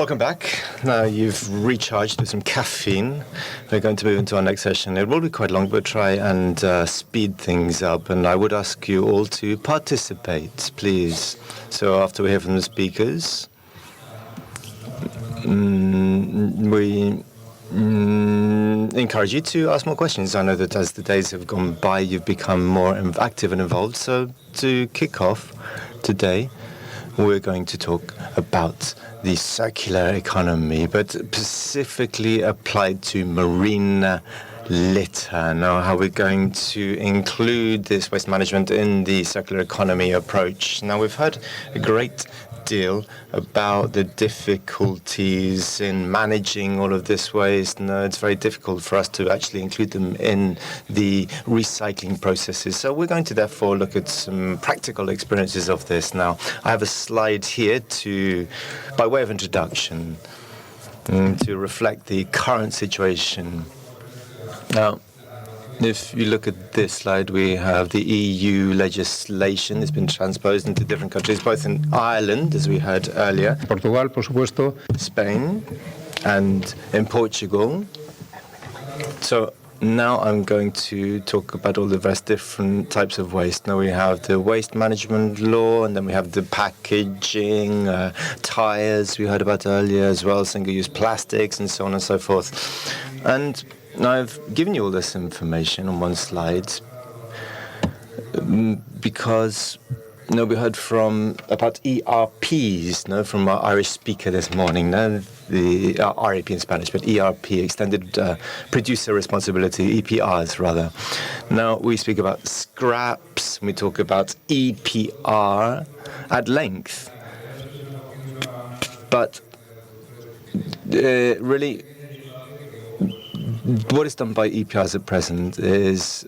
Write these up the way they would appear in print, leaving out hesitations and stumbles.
Welcome back. Now you've recharged with some caffeine. We're going to move into our next session. It will be quite long, but try and speed things up. And I would ask you all to participate, please. So after we hear from the speakers, we encourage you to ask more questions. I know that as the days have gone by, you've become more active and involved. So to kick off today, we're going to talk about the circular economy, but specifically applied to marine litter. Now, how we're going to include this waste management in the circular economy approach. Now, we've heard a great deal about the difficulties in managing all of this waste. No, it's very difficult for us to actually include them in the recycling processes. So we're going to therefore look at some practical experiences of this. Now, I have a slide here by way of introduction, to reflect the current situation. Now, if you look at this slide, we have the EU legislation that's been transposed into different countries, both in Ireland, as we heard earlier, Portugal, por supuesto, Spain, and in Portugal. So now I'm going to talk about all the various different types of waste. Now we have the waste management law, and then we have the packaging, tires we heard about earlier as well, single-use plastics, and so on and so forth. And I've given you all this information on one slide because we heard about ERPs, from our Irish speaker this morning. The RAP in Spanish, but ERP, extended producer responsibility, EPRs rather. Now we speak about scraps. We talk about EPR at length, but really, what is done by EPRs at present is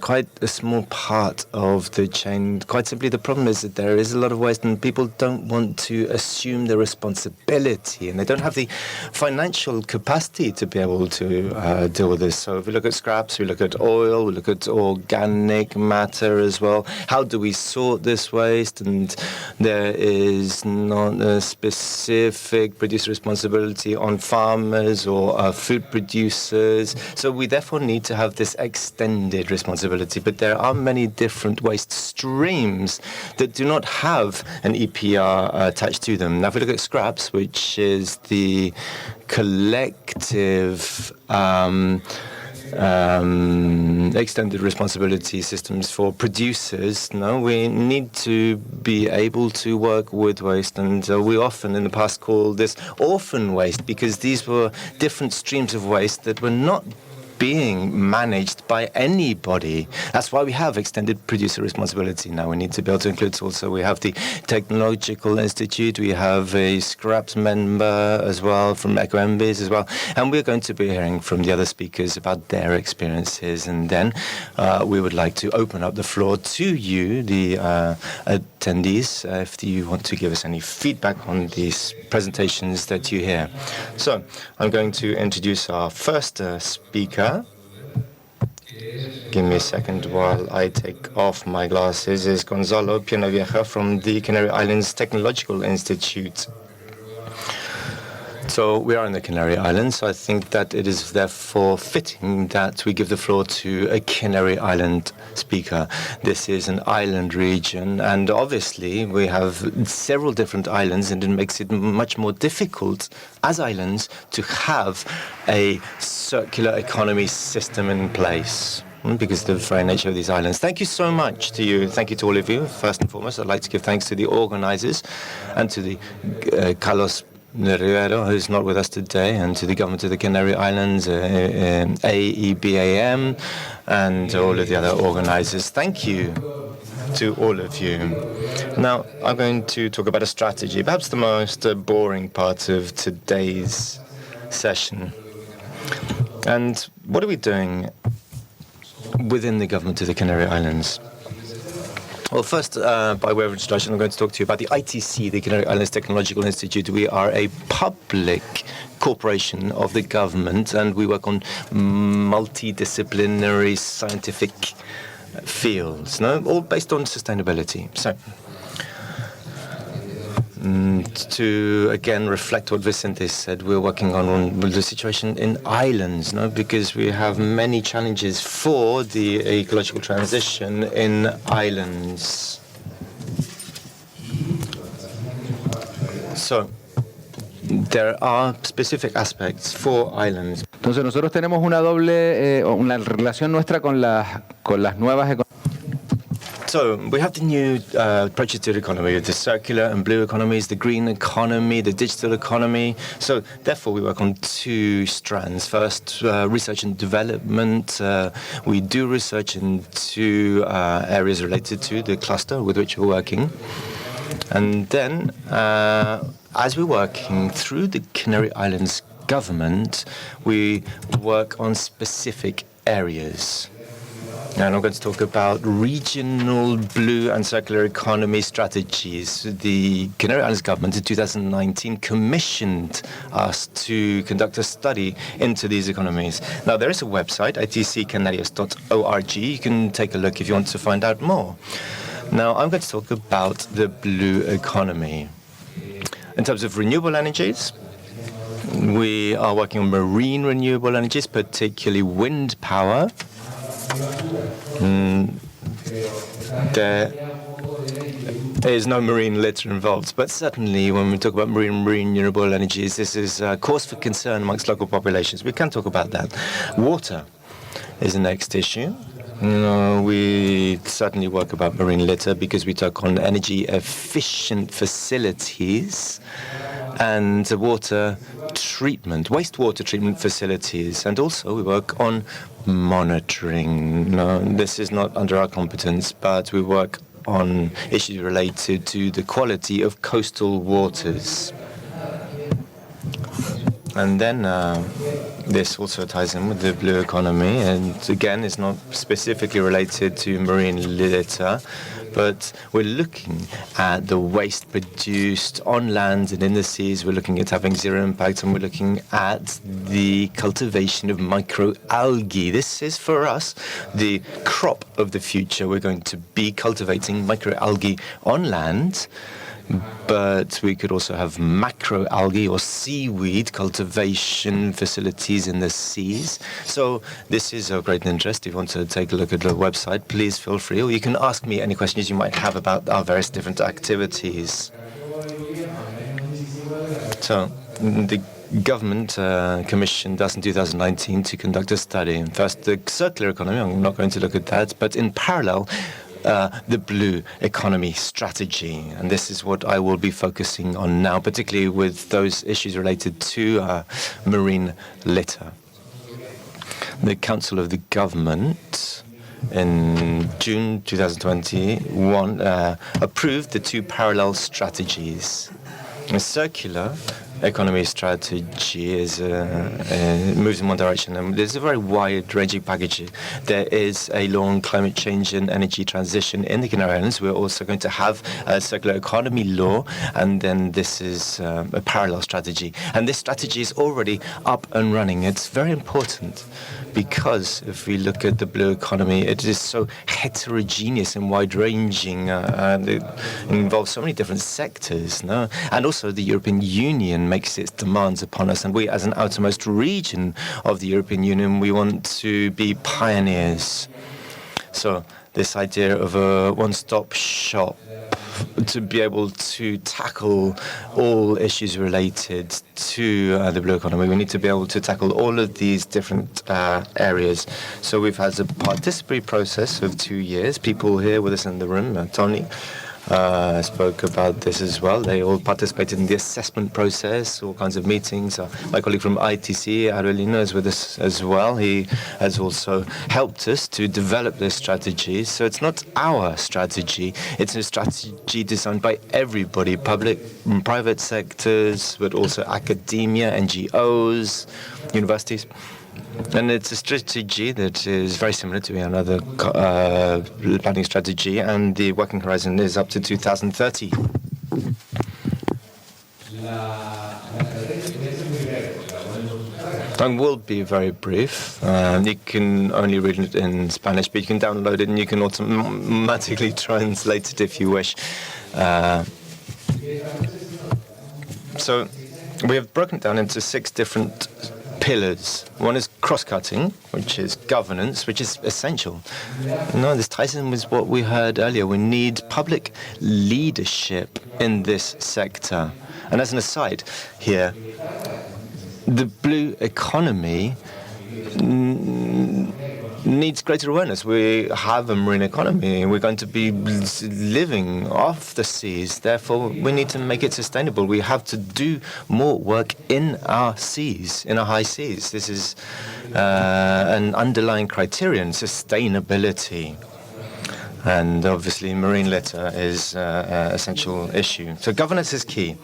quite a small part of the chain. Quite simply, the problem is that there is a lot of waste and people don't want to assume the responsibility, and they don't have the financial capacity to be able to deal with this. So if we look at scraps, we look at oil, we look at organic matter as well. How do we sort this waste? And there is not a specific producer responsibility on farmers or food producers. So we therefore need to have this extended responsibility. But there are many different waste streams that do not have an EPR attached to them. Now, if we look at scraps, which is the collective extended responsibility systems for producers, we need to be able to work with waste. And we often in the past call this orphan waste because these were different streams of waste that were not being managed by anybody. That's why we have extended producer responsibility. Now we need to be able to include also, we have the Tecnológico Institute, we have a scraps member as well from EcoEmbis as well, and we're going to be hearing from the other speakers about their experiences, and then we would like to open up the floor to you, the attendees, if you want to give us any feedback on these presentations that you hear. So I'm going to introduce our first speaker. Give me a second while I take off my glasses. Is Gonzalo Piernavieja from the Canary Islands Technological Institute. So we are in the Canary Islands, so I think that it is therefore fitting that we give the floor to a Canary Island speaker. This is an island region, and obviously we have several different islands, and it makes it much more difficult as islands to have a circular economy system in place, because of the very nature of these islands. Thank you so much to you. Thank you to all of you. First and foremost, I'd like to give thanks to the organizers and to the Carlos Rivero, who's not with us today, and to the government of the Canary Islands, AEBAM, and all of the other organizers. Thank you to all of you. Now, I'm going to talk about a strategy, perhaps the most boring part of today's session. And what are we doing within the government of the Canary Islands? Well, first, by way of introduction, I'm going to talk to you about the ITC, the Canary Islands Technological Institute. We are a public corporation of the government, and we work on multidisciplinary scientific fields, all based on sustainability. So, to again reflect what Vicente said, we're working on the situation in islands, no? Because we have many challenges for the ecological transition in islands. So there are specific aspects for islands. Entonces nosotros tenemos una doble, una relación nuestra con las nuevas economías. So we have the new approaches to the economy, the circular and blue economies, the green economy, the digital economy. So therefore we work on two strands. First, research and development. We do research into areas related to the cluster with which we're working. And then, as we're working through the Canary Islands government, we work on specific areas. And I'm going to talk about regional blue and circular economy strategies. The Canary Islands government in 2019 commissioned us to conduct a study into these economies. Now, there is a website, itccanarias.org. You can take a look if you want to find out more. Now, I'm going to talk about the blue economy. In terms of renewable energies, we are working on marine renewable energies, particularly wind power. There is no marine litter involved, but certainly when we talk about marine renewable energies, this is a cause for concern amongst local populations. We can talk about that. Water is the next issue. We certainly work about marine litter because we talk on energy efficient facilities and water treatment, wastewater treatment facilities, and also we work on monitoring. No, this is not under our competence, but we work on issues related to the quality of coastal waters. And then this also ties in with the blue economy, and again, it's not specifically related to marine litter, but we're looking at the waste produced on land and in the seas. We're looking at having zero impact, and we're looking at the cultivation of microalgae. This is, for us, the crop of the future. We're going to be cultivating microalgae on land, but we could also have macroalgae or seaweed cultivation facilities in the seas. So this is of great interest. If you want to take a look at the website, please feel free, or you can ask me any questions you might have about our various different activities. So the government commissioned us in 2019 to conduct a study. First, the circular economy. I'm not going to look at that, but in parallel, the blue economy strategy. And this is what I will be focusing on now, particularly with those issues related to marine litter. The Council of the Government in June 2021 approved the two parallel strategies. A circular economy strategy is moves in one direction, and there's a very wide-ranging package. There is a long climate change and energy transition in the Canary Islands. We're also going to have a circular economy law, and then this is a parallel strategy. And this strategy is already up and running. It's very important because if we look at the blue economy, it is so heterogeneous and wide-ranging, and it involves so many different sectors, no? And also the European Union makes its demands upon us, and we, as an outermost region of the European Union, we want to be pioneers. So this idea of a one-stop shop to be able to tackle all issues related to the blue economy, we need to be able to tackle all of these different areas. So we've had a participatory process of 2 years. People here with us in the room, Tony, spoke about this as well. They all participated in the assessment process, all kinds of meetings. My colleague from ITC, Aurelino, is with us as well. He has also helped us to develop this strategy. So it's not our strategy. It's a strategy designed by everybody, public and private sectors, but also academia, NGOs, universities. And it's a strategy that is very similar to another planning strategy, and the working horizon is up to 2030. I will be very brief. You can only read it in Spanish, but you can download it and you can automatically translate it if you wish. So we have broken it down into 6 different pillars. One is cross-cutting, which is governance, which is essential. This ties in with what we heard earlier. We need public leadership in this sector. And as an aside here, the blue economy needs greater awareness. We have a marine economy. We're going to be living off the seas. Therefore, we need to make it sustainable. We have to do more work in our seas, in our high seas. This is an underlying criterion, sustainability. And obviously, marine litter is an essential issue. So governance is key.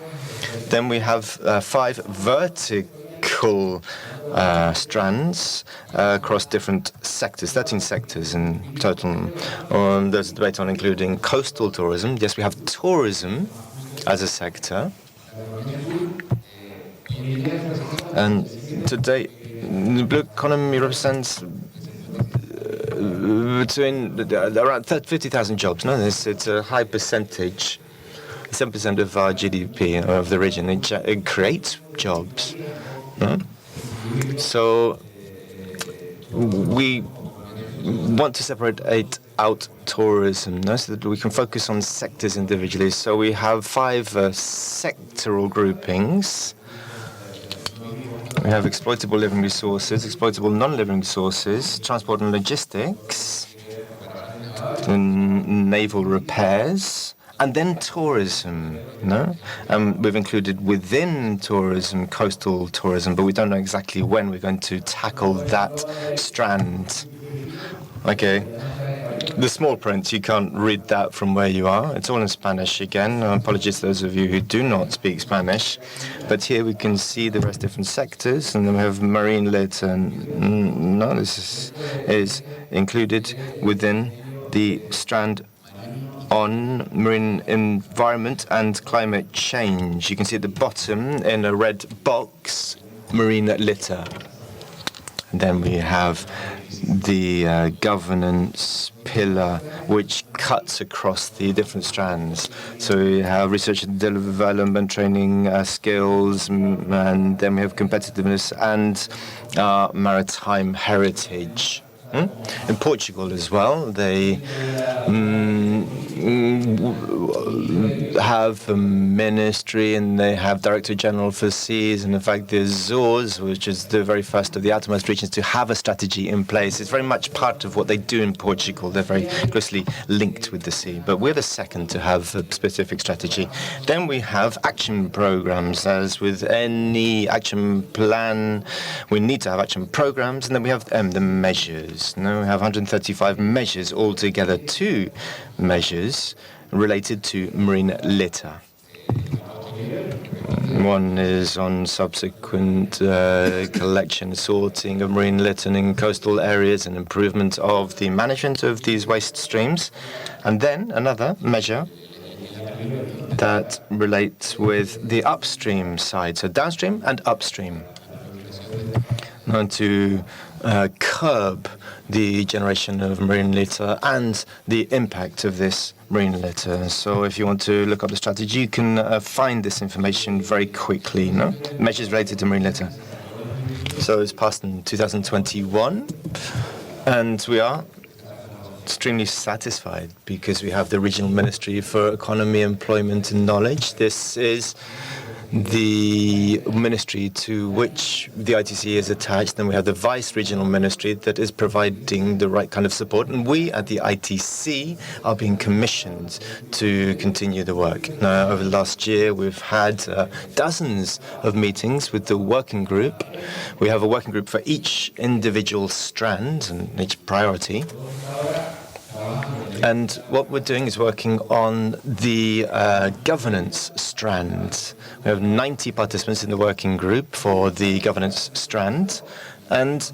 Then we have 5 vertical strands across different sectors, 13 sectors in total. There's a debate on including coastal tourism. Yes, we have tourism as a sector. And today, the blue economy represents between around 50,000 jobs. It's a high percentage, 7% of our GDP of the region. It creates jobs. So we want to separate out tourism so that we can focus on sectors individually. So we have 5 sectoral groupings. We have exploitable living resources, exploitable non-living resources, transport and logistics, naval repairs, and then tourism, And we've included within tourism, coastal tourism, but we don't know exactly when we're going to tackle that strand. Okay. The small print, you can't read that from where you are. It's all in Spanish again. Apologies to those of you who do not speak Spanish. But here we can see the rest different sectors, and then we have marine litter. This is included within the strand on marine environment and climate change. You can see at the bottom in a red box, marine litter. And then we have the governance pillar, which cuts across the different strands. So we have research and development, training, skills, and then we have competitiveness and maritime heritage. In Portugal as well, they have a ministry and they have Director General for Seas, and in fact the Azores, which is the very first of the outermost regions to have a strategy in place. It's very much part of what they do in Portugal. They're very closely linked with the sea, but we're the second to have a specific strategy. Then we have action programs. As with any action plan, we need to have action programs, and then we have the measures. We have 135 measures altogether, 2 measures related to marine litter. One is on subsequent collection, sorting of marine litter in coastal areas and improvement of the management of these waste streams. And then another measure that relates with the upstream side, so downstream and upstream. And to curb the generation of marine litter and the impact of this marine litter. So if you want to look up the strategy, you can find this information very quickly, Measures related to marine litter. So it's passed in 2021, and we are extremely satisfied because we have the Regional Ministry for Economy, Employment and Knowledge. This is the ministry to which the ITC is attached. Then we have the Vice Regional Ministry that is providing the right kind of support. And we at the ITC are being commissioned to continue the work. Now, over the last year, we've had dozens of meetings with the working group. We have a working group for each individual strand and each priority. And what we're doing is working on the governance strand. We have 90 participants in the working group for the governance strand, and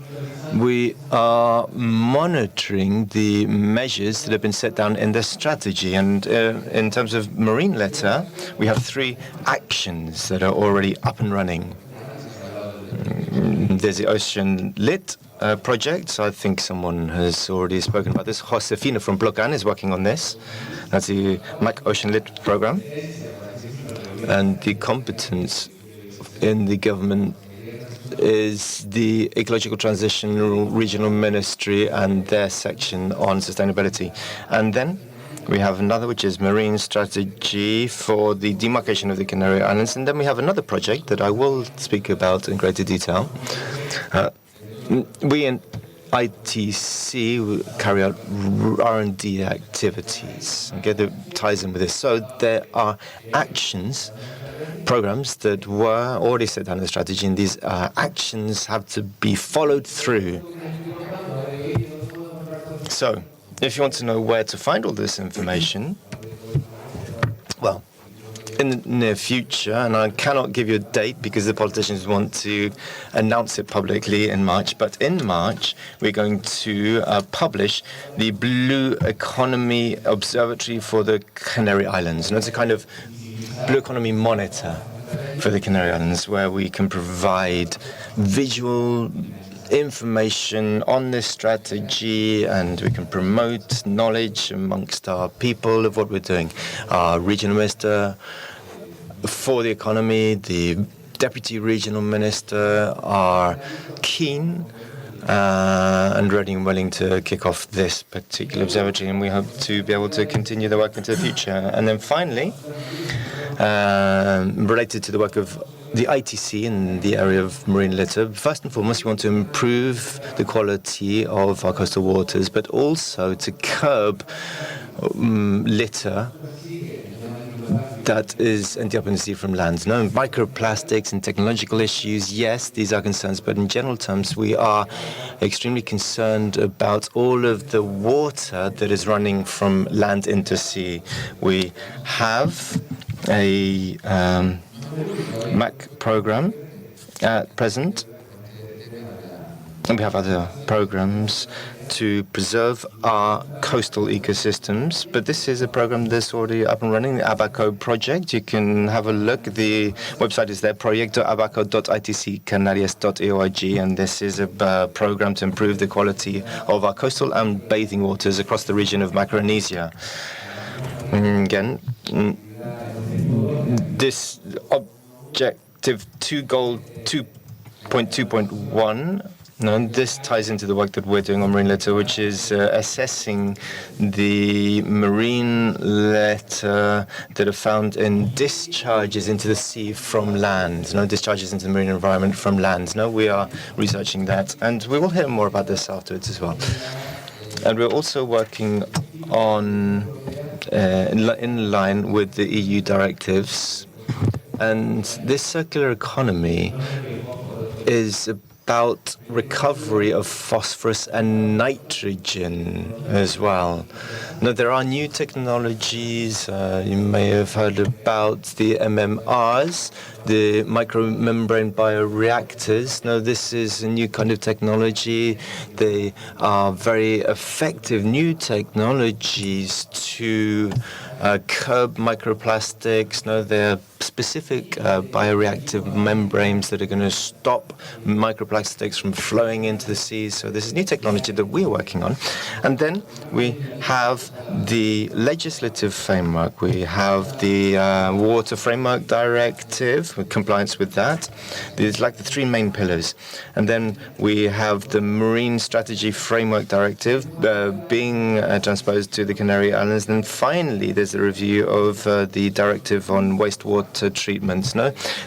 we are monitoring the measures that have been set down in the strategy. And in terms of marine litter, we have 3 actions that are already up and running. There's the Ocean Lit project. So I think someone has already spoken about this. Josefina from Blocan is working on this. That's the Mac Ocean Lit program. and the competence in the government is the Ecological Transition Regional Ministry and their section on sustainability. And then we have another, which is Marine Strategy for the Demarcation of the Canary Islands. And then we have another project that I will speak about in greater detail. We in ITC carry out R&D activities. Okay, that ties in with this. So there are actions, programs that were already set down in the strategy, and these actions have to be followed through. So, if you want to know where to find all this information, well, in the near future, and I cannot give you a date because the politicians want to announce it publicly in March, but in March we're going to publish the Blue Economy Observatory for the Canary Islands. And it's a kind of Blue Economy monitor for the Canary Islands where we can provide visual information on this strategy, and we can promote knowledge amongst our people of what we're doing. Our regional minister for the economy, the deputy regional minister are keen and ready and willing to kick off this particular observatory, and we hope to be able to continue the work into the future. And then finally, related to the work of the ITC in the area of marine litter, first and foremost, we want to improve the quality of our coastal waters, but also to curb litter that is ending up in the sea from land. No, microplastics and technological issues, yes, these are concerns, but in general terms, we are extremely concerned about all of the water that is running from land into sea. We have a MAC program at present, and we have other programs to preserve our coastal ecosystems, but this is a program that's already up and running, the ABACO project. You can have a look. The website is there, proyectoabaco.itccanarias.org, and this is a program to improve the quality of our coastal and bathing waters across the region of Macarronesia. Again, this objective 2 goal 2.2.1, this ties into the work that we're doing on marine litter, which is assessing the marine litter that are found in discharges into the sea from land, discharges into the marine environment from land. We are researching that, and we will hear more about this afterwards as well. And we're also working on, in line with the EU directives, and this circular economy is about recovery of phosphorus and nitrogen as well. Now, there are new technologies. You may have heard about the MMRs, the micromembrane bioreactors. Now, this is a new kind of technology. They are very effective new technologies to curb microplastics. Now, they're specific bioreactive membranes that are going to stop microplastics from flowing into the seas. So this is new technology that we're working on. And then we have the legislative framework. We have the Water Framework Directive, with compliance with that. These are like the three main pillars. And then we have the Marine Strategy Framework Directive being transposed to the Canary Islands. And finally, there's a review of the Directive on Wastewater treatments.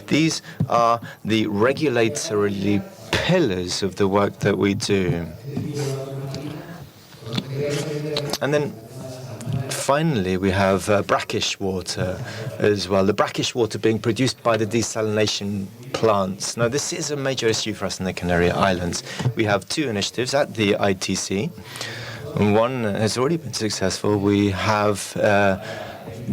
These are the regulatory pillars of the work that we do. And then finally, we have brackish water as well. The brackish water being produced by the desalination plants. Now, this is a major issue for us in the Canary Islands. We have two initiatives at the ITC. One has already been successful. We have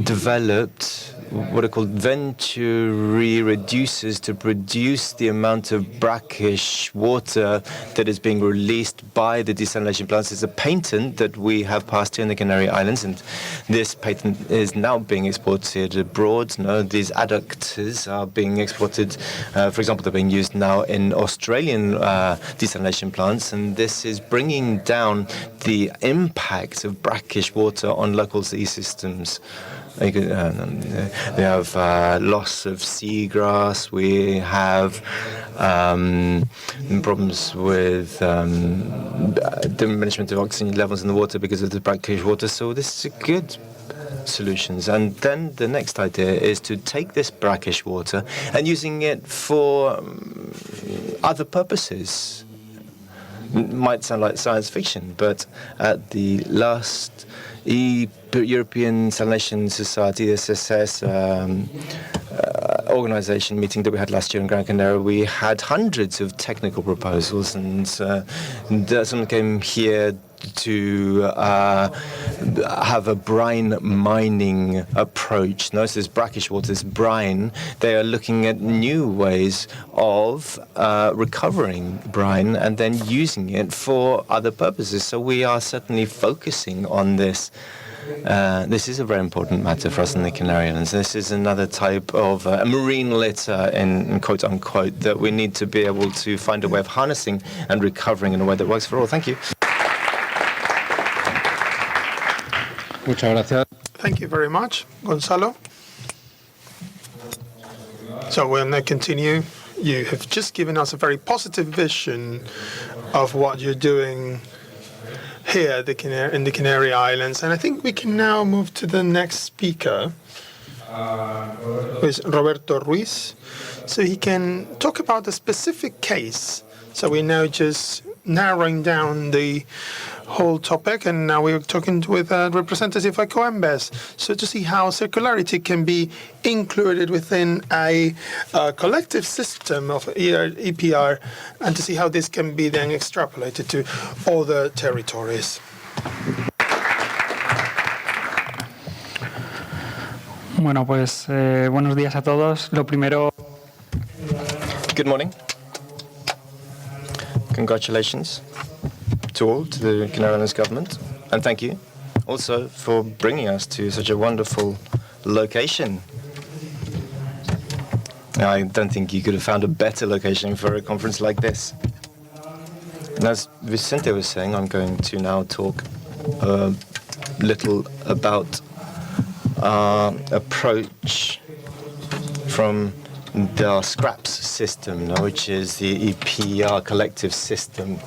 developed what are called Venturi reducers to reduce the amount of brackish water that is being released by the desalination plants. It's a patent that we have passed here in the Canary Islands, and this patent is now being exported abroad. These adductors are being exported. For example, they're being used now in Australian desalination plants, and this is bringing down the impact of brackish water on local sea systems. We have loss of seagrass. We have problems with diminishment of oxygen levels in the water because of the brackish water. So this is good solutions. And then the next idea is to take this brackish water and using it for other purposes. Might sound like science fiction, but at the last European Salination Society, SSS, organization meeting that we had last year in Gran Canaria, we had hundreds of technical proposals, and someone came here to have a brine mining approach. No, so this brackish water, this brine, they are looking at new ways of recovering brine and then using it for other purposes. So we are certainly focusing on this. This is a very important matter for us in the Canary Islands. This is another type of marine litter, in quote unquote, that we need to be able to find a way of harnessing and recovering in a way that works for all. Thank you. Muchas gracias. Thank you very much, Gonzalo. So we'll now continue. You have just given us a very positive vision of what you're doing here in the Canary Islands. And I think we can now move to the next speaker, who is Roberto Ruiz. So he can talk about a specific case. So we're now just narrowing down the whole topic, and now we're talking with a representative of Coembes, so to see how circularity can be included within a collective system of EPR, and to see how this can be then extrapolated to other territories. Bueno, pues buenos días a todos. Lo primero. Good morning. Congratulations to all, to the Canary Islands government, and thank you also for bringing us to such a wonderful location. I don't think you could have found a better location for a conference like this. And as Vicente was saying, I'm going to now talk a little about our approach from the scraps system, which is the EPR collective system.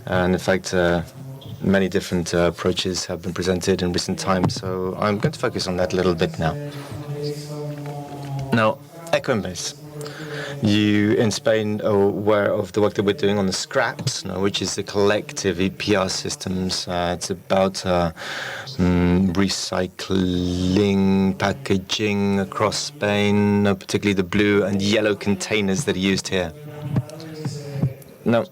And in fact, many different approaches have been presented in recent times, so I'm going to focus on that a little bit now. Now, Ecoembase. You in Spain are aware of the work that we're doing on the scraps, which is the collective EPR systems. It's about recycling, packaging across Spain, particularly the blue and yellow containers that are used here. Now,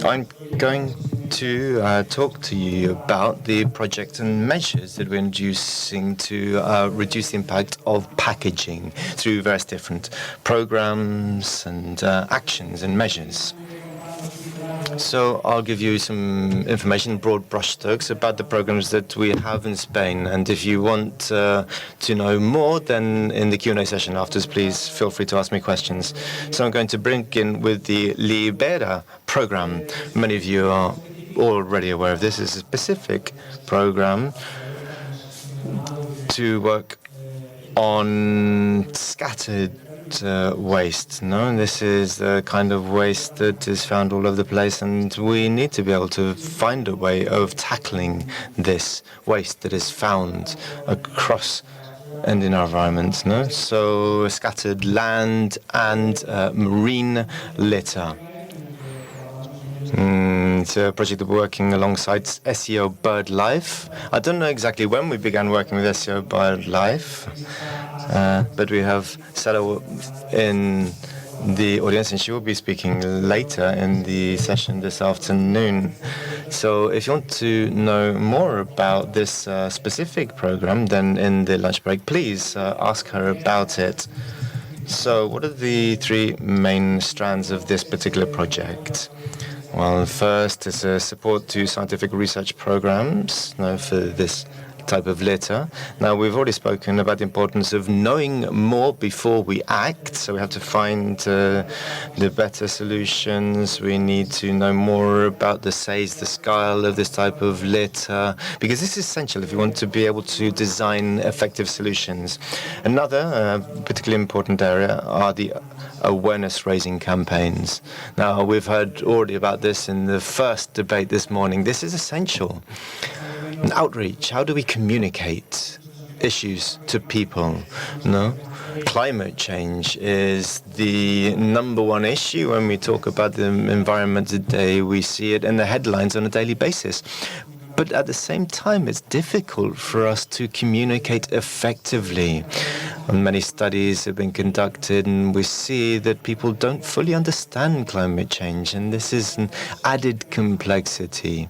I'm going to talk to you about the project and measures that we're introducing to reduce the impact of packaging through various different programs and actions and measures. So I'll give you some information, broad brushstrokes, about the programs that we have in Spain. And if you want to know more, then in the Q&A session afterwards, please feel free to ask me questions. So I'm going to bring in with the Libera program. Many of you are already aware of this. It's a specific program to work on scattered waste. And this is the kind of waste that is found all over the place, and we need to be able to find a way of tackling this waste that is found across and in our environment. So scattered land and marine litter. It's a project that we're working alongside SEO BirdLife. I don't know exactly when we began working with SEO BirdLife, but we have Cero in the audience, and she will be speaking later in the session this afternoon. So if you want to know more about this specific program, then in the lunch break, please ask her about it. So what are the three main strands of this particular project? Well, first is a support to scientific research programs for this type of litter. Now, we've already spoken about the importance of knowing more before we act, so we have to find the better solutions. We need to know more about the size, the scale of this type of litter, because this is essential if you want to be able to design effective solutions. Another particularly important area are the awareness-raising campaigns. Now, we've heard already about this in the first debate this morning. This is essential. Outreach, how do we communicate issues to people? No? Climate change is the #1 issue when we talk about the environment today. We see it in the headlines on a daily basis. But at the same time, it's difficult for us to communicate effectively. Many studies have been conducted, and we see that people don't fully understand climate change, and this is an added complexity.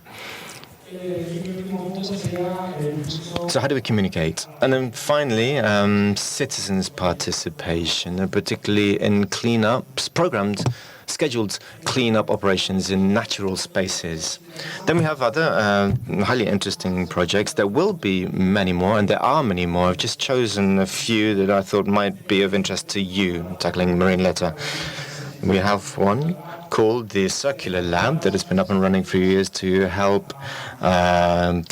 So how do we communicate? And then finally, citizens' participation, particularly in cleanups, scheduled cleanup operations in natural spaces. Then we have other highly interesting projects. There will be many more, and there are many more. I've just chosen a few that I thought might be of interest to you, tackling marine litter. We have one called the Circular Lab that has been up and running for years to help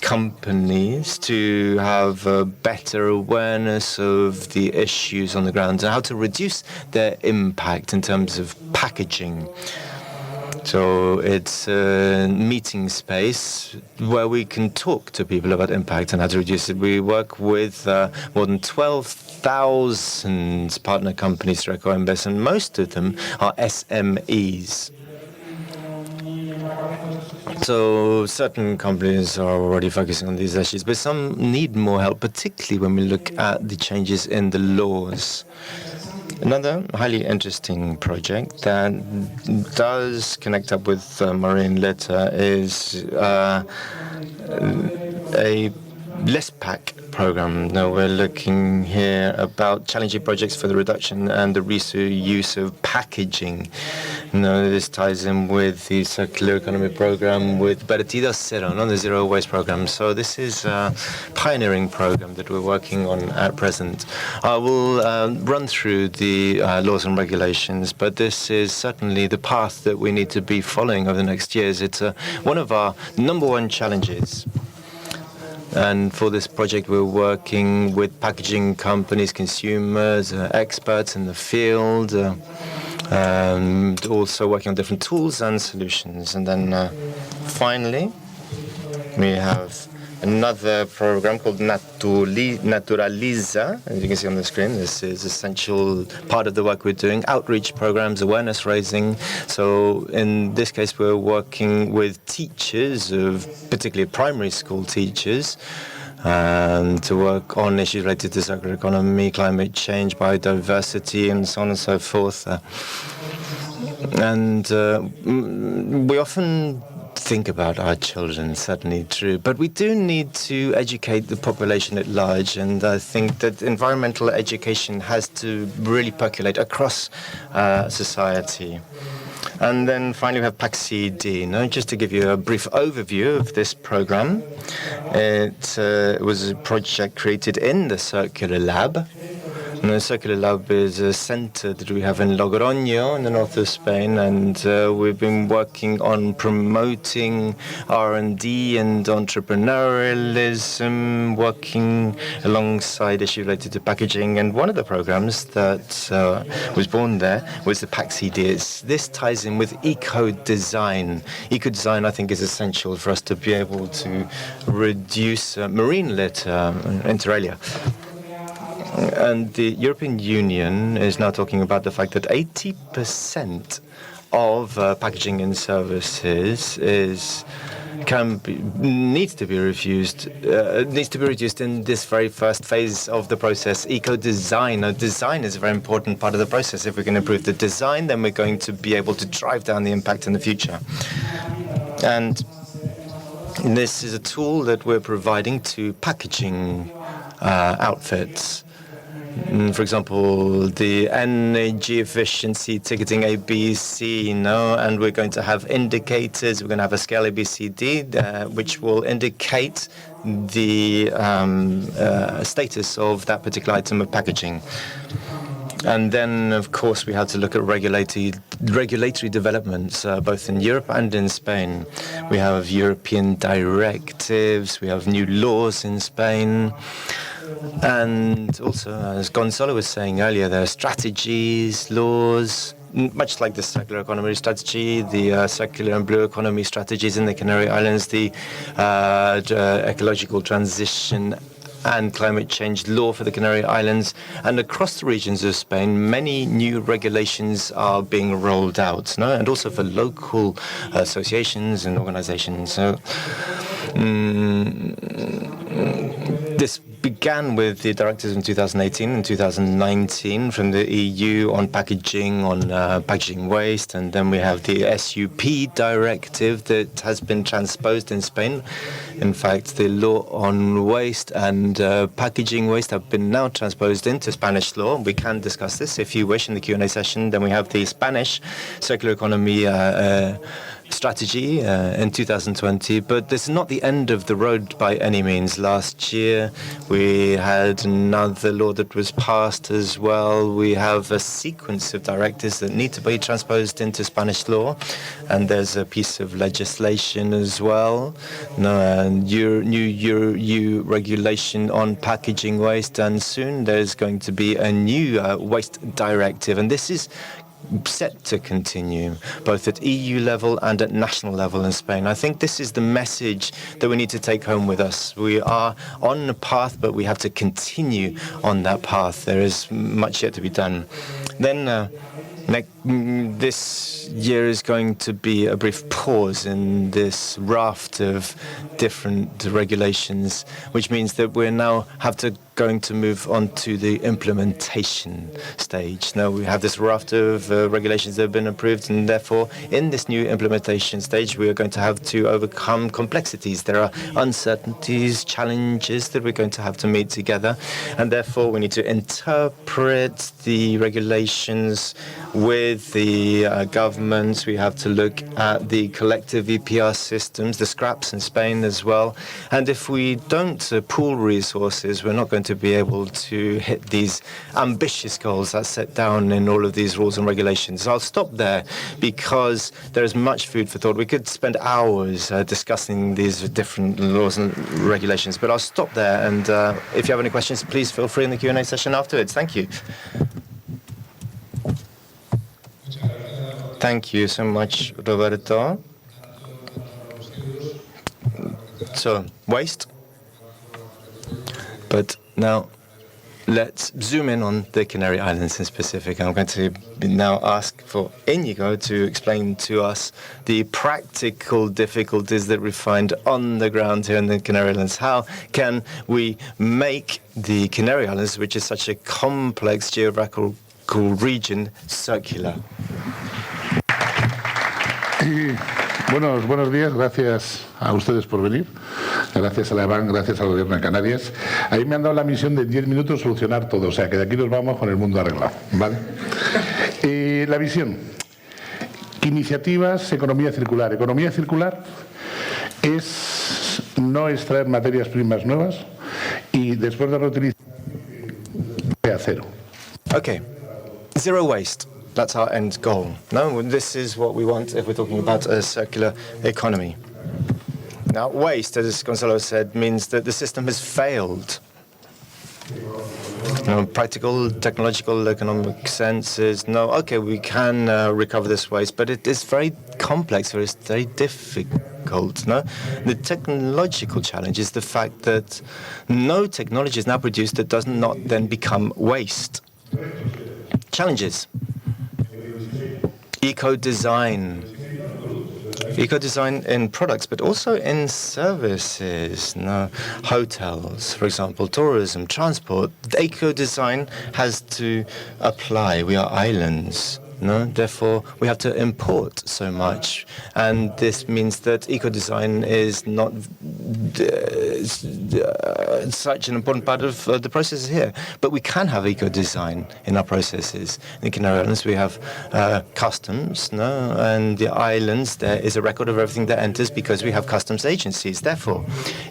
companies to have a better awareness of the issues on the ground and how to reduce their impact in terms of packaging. So it's a meeting space where we can talk to people about impact and how to reduce it. We work with more than 12,000 partner companies through EcoEmbes, and most of them are SMEs. So certain companies are already focusing on these issues, but some need more help, particularly when we look at the changes in the laws. Another highly interesting project that does connect up with marine litter is a less pack program. Now we're looking here about challenging projects for the reduction and the reuse of packaging. Now this ties in with the circular economy program with Vertidos, Cero, the zero waste program. So this is a pioneering program that we're working on at present. I will run through the laws and regulations, but this is certainly the path that we need to be following over the next years. It's one of our #1 challenges. And for this project, we're working with packaging companies, consumers, experts in the field, and also working on different tools and solutions. And then finally, we have another program called Naturaliza. As you can see on the screen, this is essential part of the work we're doing, outreach programs, awareness raising. So in this case, we're working with teachers, particularly primary school teachers, to work on issues related to circular economy, climate change, biodiversity, and so on and so forth. And we often think about our children, certainly true, but we do need to educate the population at large, and I think that environmental education has to really percolate across society. And then finally we have PAC-CD. Just to give you a brief overview of this program, it was a project created in the Circular Lab. And the Circular Lab is a center that we have in Logroño in the north of Spain, and we've been working on promoting R&D and entrepreneurialism, working alongside issues related to packaging. And one of the programs that was born there was the PAC-CD. This ties in with eco-design. Eco-design, I think, is essential for us to be able to reduce marine litter, inter alia. And the European Union is now talking about the fact that 80% of packaging and services needs to be reduced in this very first phase of the process. Eco-design. Now, design is a very important part of the process. If we can improve the design, then we're going to be able to drive down the impact in the future. And this is a tool that we're providing to packaging outfits. For example, the energy efficiency ticketing ABC, and we're going to have indicators. We're going to have a scale ABCD, which will indicate the status of that particular item of packaging. And then, of course, we have to look at regulatory developments, both in Europe and in Spain. We have European directives, we have new laws in Spain. And also, as Gonzalo was saying earlier, there are strategies, laws, much like the circular economy strategy, the circular and blue economy strategies in the Canary Islands, the ecological transition and climate change law for the Canary Islands. And across the regions of Spain, many new regulations are being rolled out, no? And also for local associations and organizations. So this began with the directives in 2018 and 2019 from the EU on packaging, on packaging waste, and then we have the SUP directive that has been transposed in Spain. In fact, the law on waste and packaging waste have been now transposed into Spanish law. We can discuss this if you wish in the Q&A session. Then we have the Spanish circular economy strategy in 2020, but this is not the end of the road by any means. Last year we had another law that was passed as well. We have a sequence of directives that need to be transposed into Spanish law, and there's a piece of legislation as well, new regulation on packaging waste, and soon there's going to be a new waste directive, and this is set to continue, both at EU level and at national level in Spain. I think this is the message that we need to take home with us. We are on a path, but we have to continue on that path. There is much yet to be done. Then this year is going to be a brief pause in this raft of different regulations, which means that we now going to move on to the implementation stage. Now we have this raft of regulations that have been approved, and therefore in this new implementation stage we are going to have to overcome complexities. There are uncertainties, challenges that we're going to have to meet together, and therefore we need to interpret the regulations with the governments. We have to look at the collective EPR systems, the scraps in Spain as well, and if we don't pool resources, we're not going to be able to hit these ambitious goals that's set down in all of these rules and regulations. So I'll stop there because there is much food for thought. We could spend hours discussing these different laws and regulations, but I'll stop there, and if you have any questions, please feel free in the Q&A session afterwards. Thank you. Thank you so much, Roberto. So, waste. But now, let's zoom in on the Canary Islands in specific. I'm going to now ask for Inigo to explain to us the practical difficulties that we find on the ground here in the Canary Islands. How can we make the Canary Islands, which is such a complex geographical region, circular? Buenos días, gracias a ustedes por venir, gracias a la AEBAM, gracias al Gobierno de Canarias. Ahí me han dado la misión de 10 minutos solucionar todo, o sea que de aquí nos vamos con el mundo arreglado, ¿vale? La visión, iniciativas, economía circular. Economía circular es no extraer materias primas nuevas y después de reutilizar a cero. Okay, zero waste. That's our end goal. No, this is what we want if we're talking about a circular economy. Now, waste, as Gonzalo said, means that the system has failed. Practical, technological, economic senses. No, okay, we can recover this waste, but it is very complex, very difficult. No, the technological challenge is the fact that no technology is now produced that does not then become waste. Challenges. Eco-design in products, but also in services, hotels, for example, tourism, transport. Eco-design has to apply. We are islands. No, therefore we have to import so much, and this means that eco-design is not such an important part of the process here. But we can have eco-design in our processes. In the Canary Islands, we have customs, no, and the islands there is a record of everything that enters because we have customs agencies. Therefore,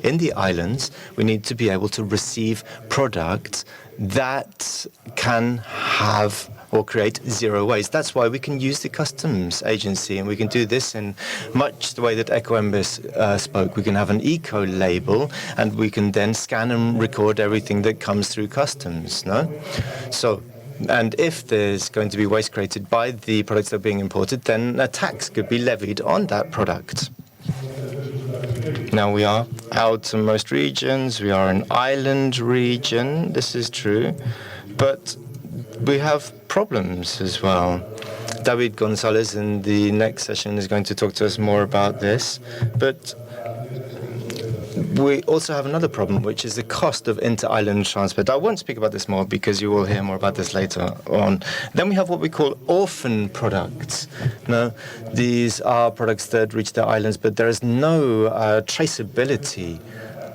in the islands, we need to be able to receive products that can have or create zero waste. That's why we can use the customs agency, and we can do this in much the way that EcoEmbers spoke. We can have an eco label, and we can then scan and record everything that comes through customs. No, so. And if there's going to be waste created by the products that are being imported, then a tax could be levied on that product. Now we are outermost regions, we are an island region, this is true, but we have problems as well. David Gonzalez in the next session is going to talk to us more about this, but we also have another problem, which is the cost of inter-island transport. I won't speak about this more because you will hear more about this later on. Then we have what we call orphan products. Now, these are products that reach the islands, but there is no traceability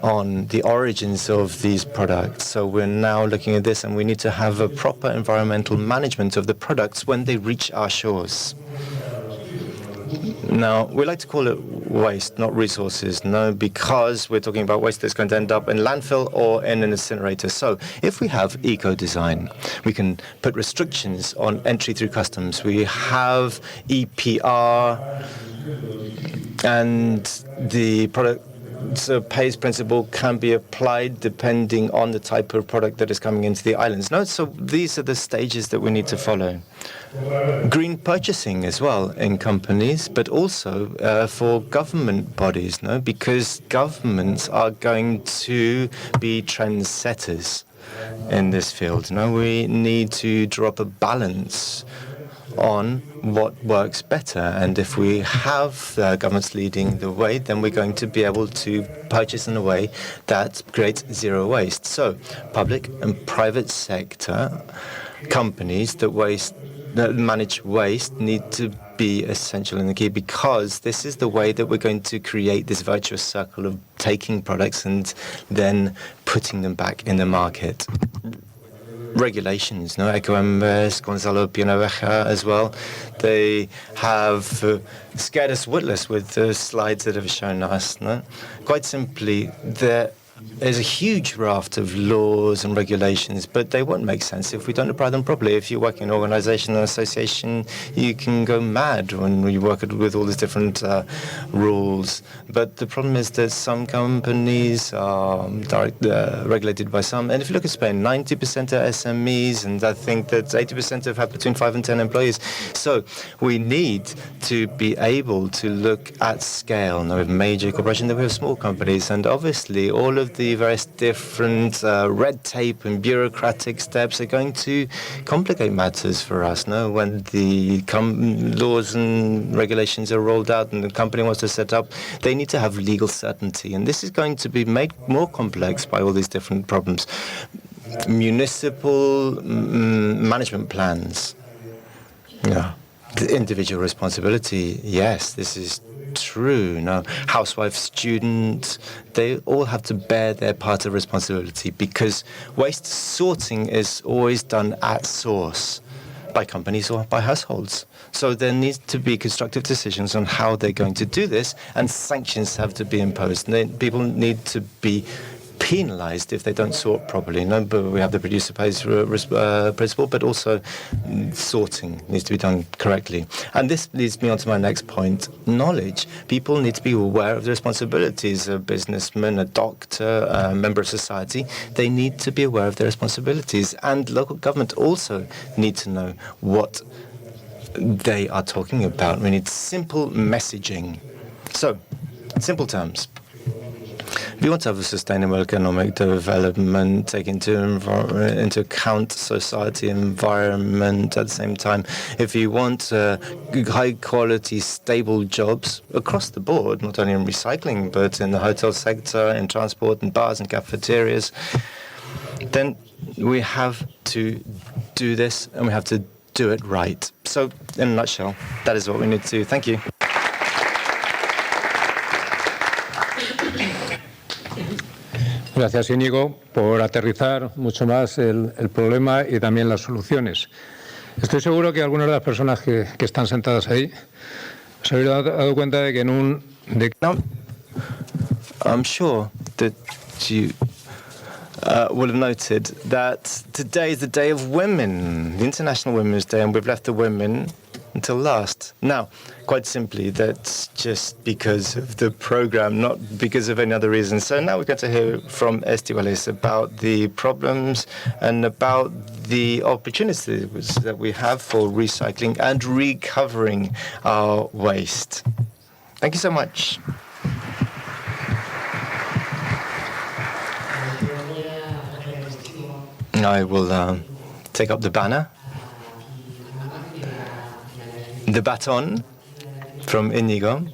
on the origins of these products. So we're now looking at this, and we need to have a proper environmental management of the products when they reach our shores. Now, we like to call it waste, not resources, no, because we're talking about waste that's going to end up in landfill or in an incinerator. So if we have eco-design, we can put restrictions on entry through customs. We have EPR, and the product pays principle can be applied depending on the type of product that is coming into the islands. No, so these are the stages that we need to follow. Green purchasing as well in companies, but also for government bodies, no, because governments are going to be trendsetters in this field. No, we need to draw up a balance on what works better, and if we have governments leading the way, then we're going to be able to purchase in a way that creates zero waste. So public and private sector companies that manage waste need to be essential in the key, because this is the way that we're going to create this virtuous circle of taking products and then putting them back in the market. Regulations, no, EcoEmbers, Gonzalo, Piernavieja as well. They have scared us witless with the slides that have shown us. No? Quite simply, there is a huge raft of laws and regulations, but they won't make sense if we don't apply them properly. If you work in an organization or association, you can go mad when you work with all these different rules. But the problem is that some companies are regulated by some. And if you look at Spain, 90% are SMEs, and I think that 80% have between 5 and 10 employees. So we need to be able to look at scale. Now, we have major corporations, then we have small companies, and obviously all of the various different red tape and bureaucratic steps are going to complicate matters for us. No, when the laws and regulations are rolled out and the company wants to set up, they need to have legal certainty, and this is going to be made more complex by all these different problems. Municipal management plans. Yeah. The individual responsibility, yes, this is true. No, housewife, student, they all have to bear their part of responsibility, because waste sorting is always done at source by companies or by households. So there needs to be constructive decisions on how they're going to do this, and sanctions have to be imposed. People need to be penalized if they don't sort properly. No, but we have the producer pays principle, but also sorting needs to be done correctly. And this leads me on to my next point, knowledge. People need to be aware of their responsibilities. A businessman, a doctor, a member of society, they need to be aware of their responsibilities. And local government also need to know what they are talking about. We need simple messaging. So, simple terms. If you want to have a sustainable economic development, take into account society, environment at the same time, if you want high-quality, stable jobs across the board, not only in recycling, but in the hotel sector, in transport, in bars and cafeterias, then we have to do this, and we have to do it right. So, in a nutshell, that is what we need to do. Thank you. Gracias, Íñigo, por aterrizar mucho más el problema y también las soluciones. Estoy seguro que algunas de las personas que están sentadas ahí se habéis dado cuenta de que Now, I'm sure that you will have noted that today is the Day of Women, the International Women's Day, and we've left the women until last. Now, quite simply, that's just because of the program, not because of any other reason. So now we're going to hear from Estíbaliz about the problems and about the opportunities that we have for recycling and recovering our waste. Thank you so much. I will take up the banner. The baton from Íñigo.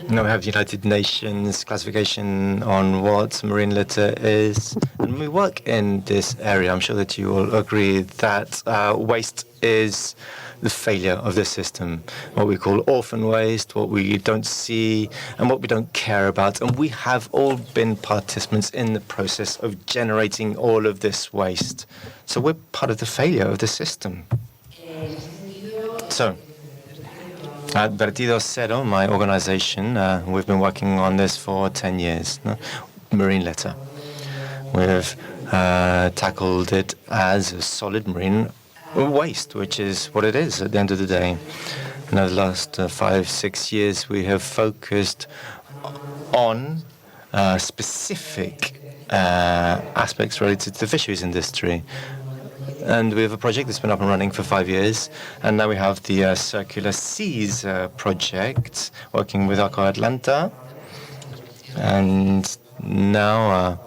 Now we have United Nations classification on what marine litter is. And we work in this area. I'm sure that you will agree that waste is the failure of the system. What we call orphan waste, what we don't see, and what we don't care about. And we have all been participants in the process of generating all of this waste. So we're part of the failure of the system. So, at Vertidos Cero, my organization, we've been working on this for 10 years, marine litter. We've tackled it as a solid marine waste, which is what it is at the end of the day. In the last 5-6 years, we have focused on specific aspects related to the fisheries industry. And we have a project that's been up and running for 5 years. And now we have the Circular Seas project, working with Atlanta. And now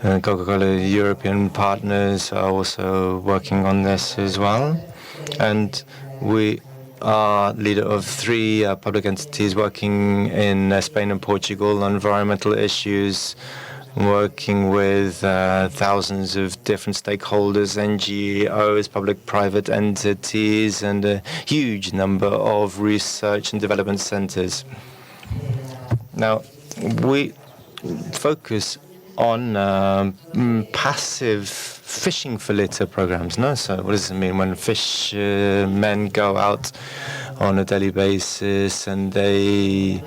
Coca-Cola European partners are also working on this as well. And we are leader of 3 public entities working in Spain and Portugal on environmental issues, working with thousands of different stakeholders, NGOs, public-private entities, and a huge number of research and development centers. Now, we focus on passive fishing for litter programs. No, so what does it mean when fishermen go out on a daily basis and they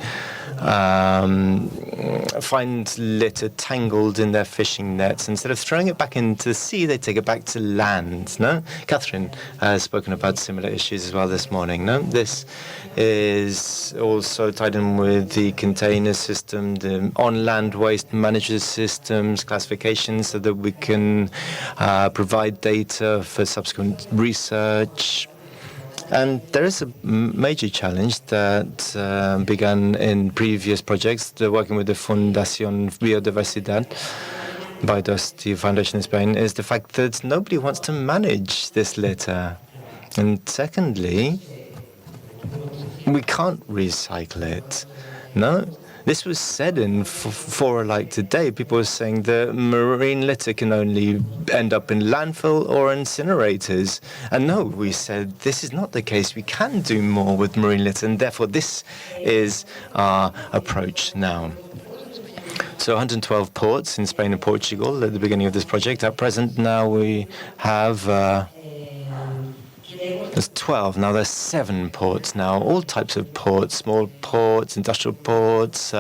find litter tangled in their fishing nets? Instead of throwing it back into the sea, they take it back to land. No, Catherine has spoken about similar issues as well this morning. No, this is also tied in with the container system, the on-land waste management systems, classifications, so that we can provide data for subsequent research. And there is a major challenge that began in previous projects, working with the Fundación Biodiversidad, Biodiversity Foundation in Spain, is the fact that nobody wants to manage this litter. And secondly, we can't recycle it. No? This was said in Fora like today. People were saying that marine litter can only end up in landfill or incinerators. And no, we said this is not the case. We can do more with marine litter, and therefore this is our approach now. So 112 ports in Spain and Portugal at the beginning of this project. At present now we have there's 12. Now there's 7 ports now, all types of ports, small ports, industrial ports,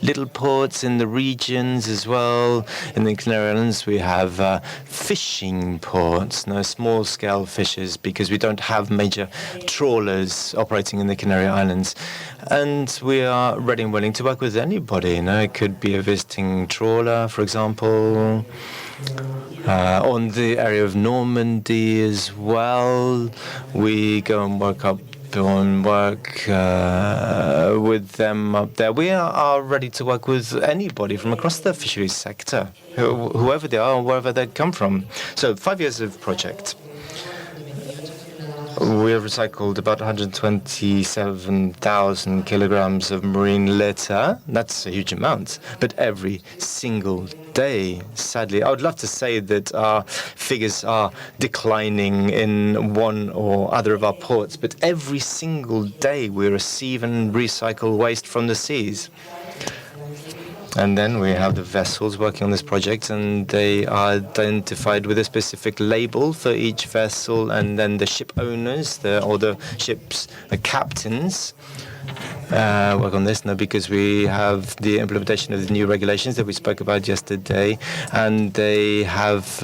little ports in the regions as well. In the Canary Islands, we have fishing ports, small-scale fishers, because we don't have major trawlers operating in the Canary Islands. And we are ready and willing to work with anybody. It could be a visiting trawler, for example, on the area of Normandy as well. We go and work with them up there. We are ready to work with anybody from across the fisheries sector, whoever they are, wherever they come from. So 5 years of project. We have recycled about 127,000 kilograms of marine litter. That's a huge amount. But every single day, sadly, I would love to say that our figures are declining in one or other of our ports, but every single day we receive and recycle waste from the seas. And then we have the vessels working on this project, and they are identified with a specific label for each vessel, and then the ship owners, or the ship's captains, work on this now because we have the implementation of the new regulations that we spoke about yesterday, and they have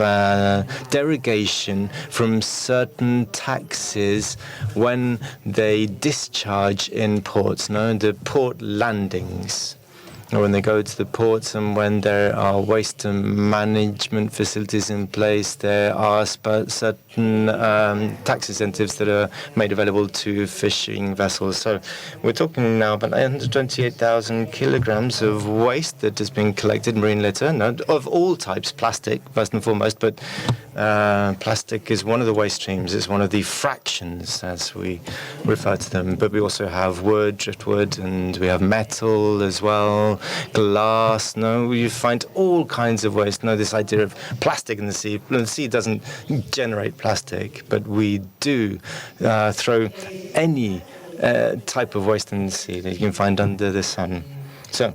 derogation from certain taxes when they discharge in ports, the port landings. Or when they go to the ports, and when there are waste management facilities in place, there are certain tax incentives that are made available to fishing vessels. So we're talking now about 128,000 kilograms of waste that has been collected, marine litter, of all types, plastic first and foremost, but plastic is one of the waste streams. It's one of the fractions, as we refer to them. But we also have wood, driftwood, and we have metal as well. Glass, you find all kinds of waste. This idea of plastic in the sea. The sea doesn't generate plastic, but we do throw any type of waste in the sea that you can find under the sun. So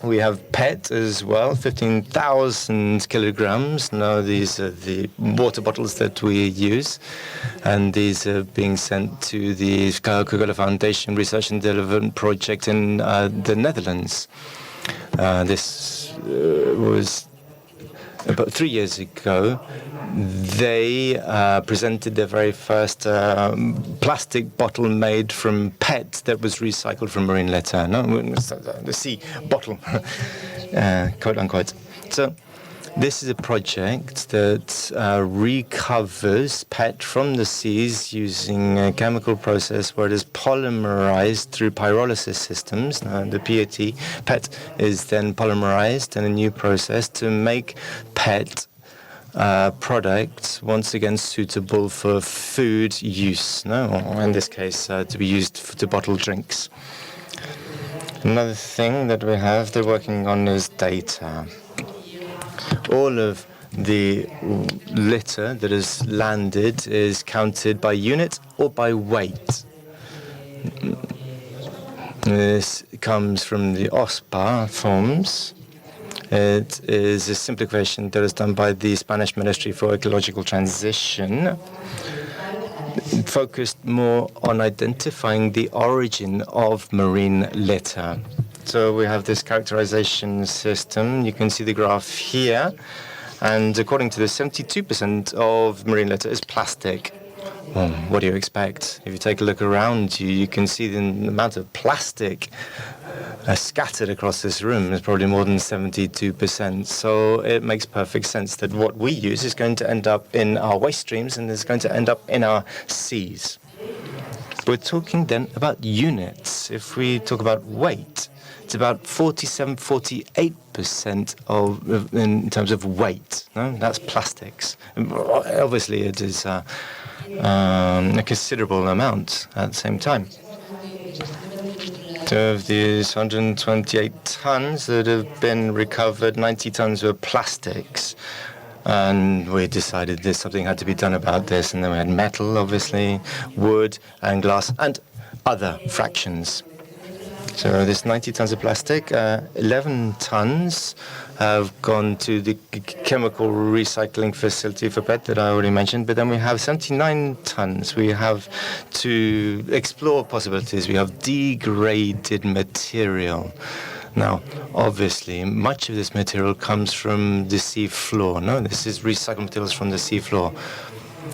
we have PET as well, 15,000 kilograms. Now these are the water bottles that we use, and these are being sent to the Coca-Cola Foundation Research and Development Project in the Netherlands. This was about 3 years ago. They presented their very first plastic bottle made from PET that was recycled from marine litter, the sea bottle, quote unquote. So this is a project that recovers PET from the seas using a chemical process where it is polymerized through pyrolysis systems. The PET is then polymerized in a new process to make PET products once again suitable for food use, or in this case to be used to bottle drinks. Another thing that we have they're working on is data. All of the litter that is landed is counted by unit or by weight. This comes from the OSPA forms. It is a simplification that is done by the Spanish Ministry for Ecological Transition. It focused more on identifying the origin of marine litter. So we have this characterization system. You can see the graph here. And according to this, 72% of marine litter is plastic. Well, what do you expect? If you take a look around you, you can see the amount of plastic scattered across this room is probably more than 72%. So it makes perfect sense that what we use is going to end up in our waste streams and is going to end up in our seas. We're talking then about units. If we talk about weight, it's about 48% in terms of weight. That's plastics. Obviously, it is a considerable amount at the same time. So of these 128 tons that have been recovered, 90 tons were plastics. And we decided something had to be done about this. And then we had metal, obviously, wood and glass, and other fractions. So this 90 tons of plastic, 11 tons have gone to the chemical recycling facility for PET that I already mentioned. But then we have 79 tons. We have to explore possibilities. We have degraded material. Now, obviously, much of this material comes from the sea floor. This is recycled materials from the sea floor.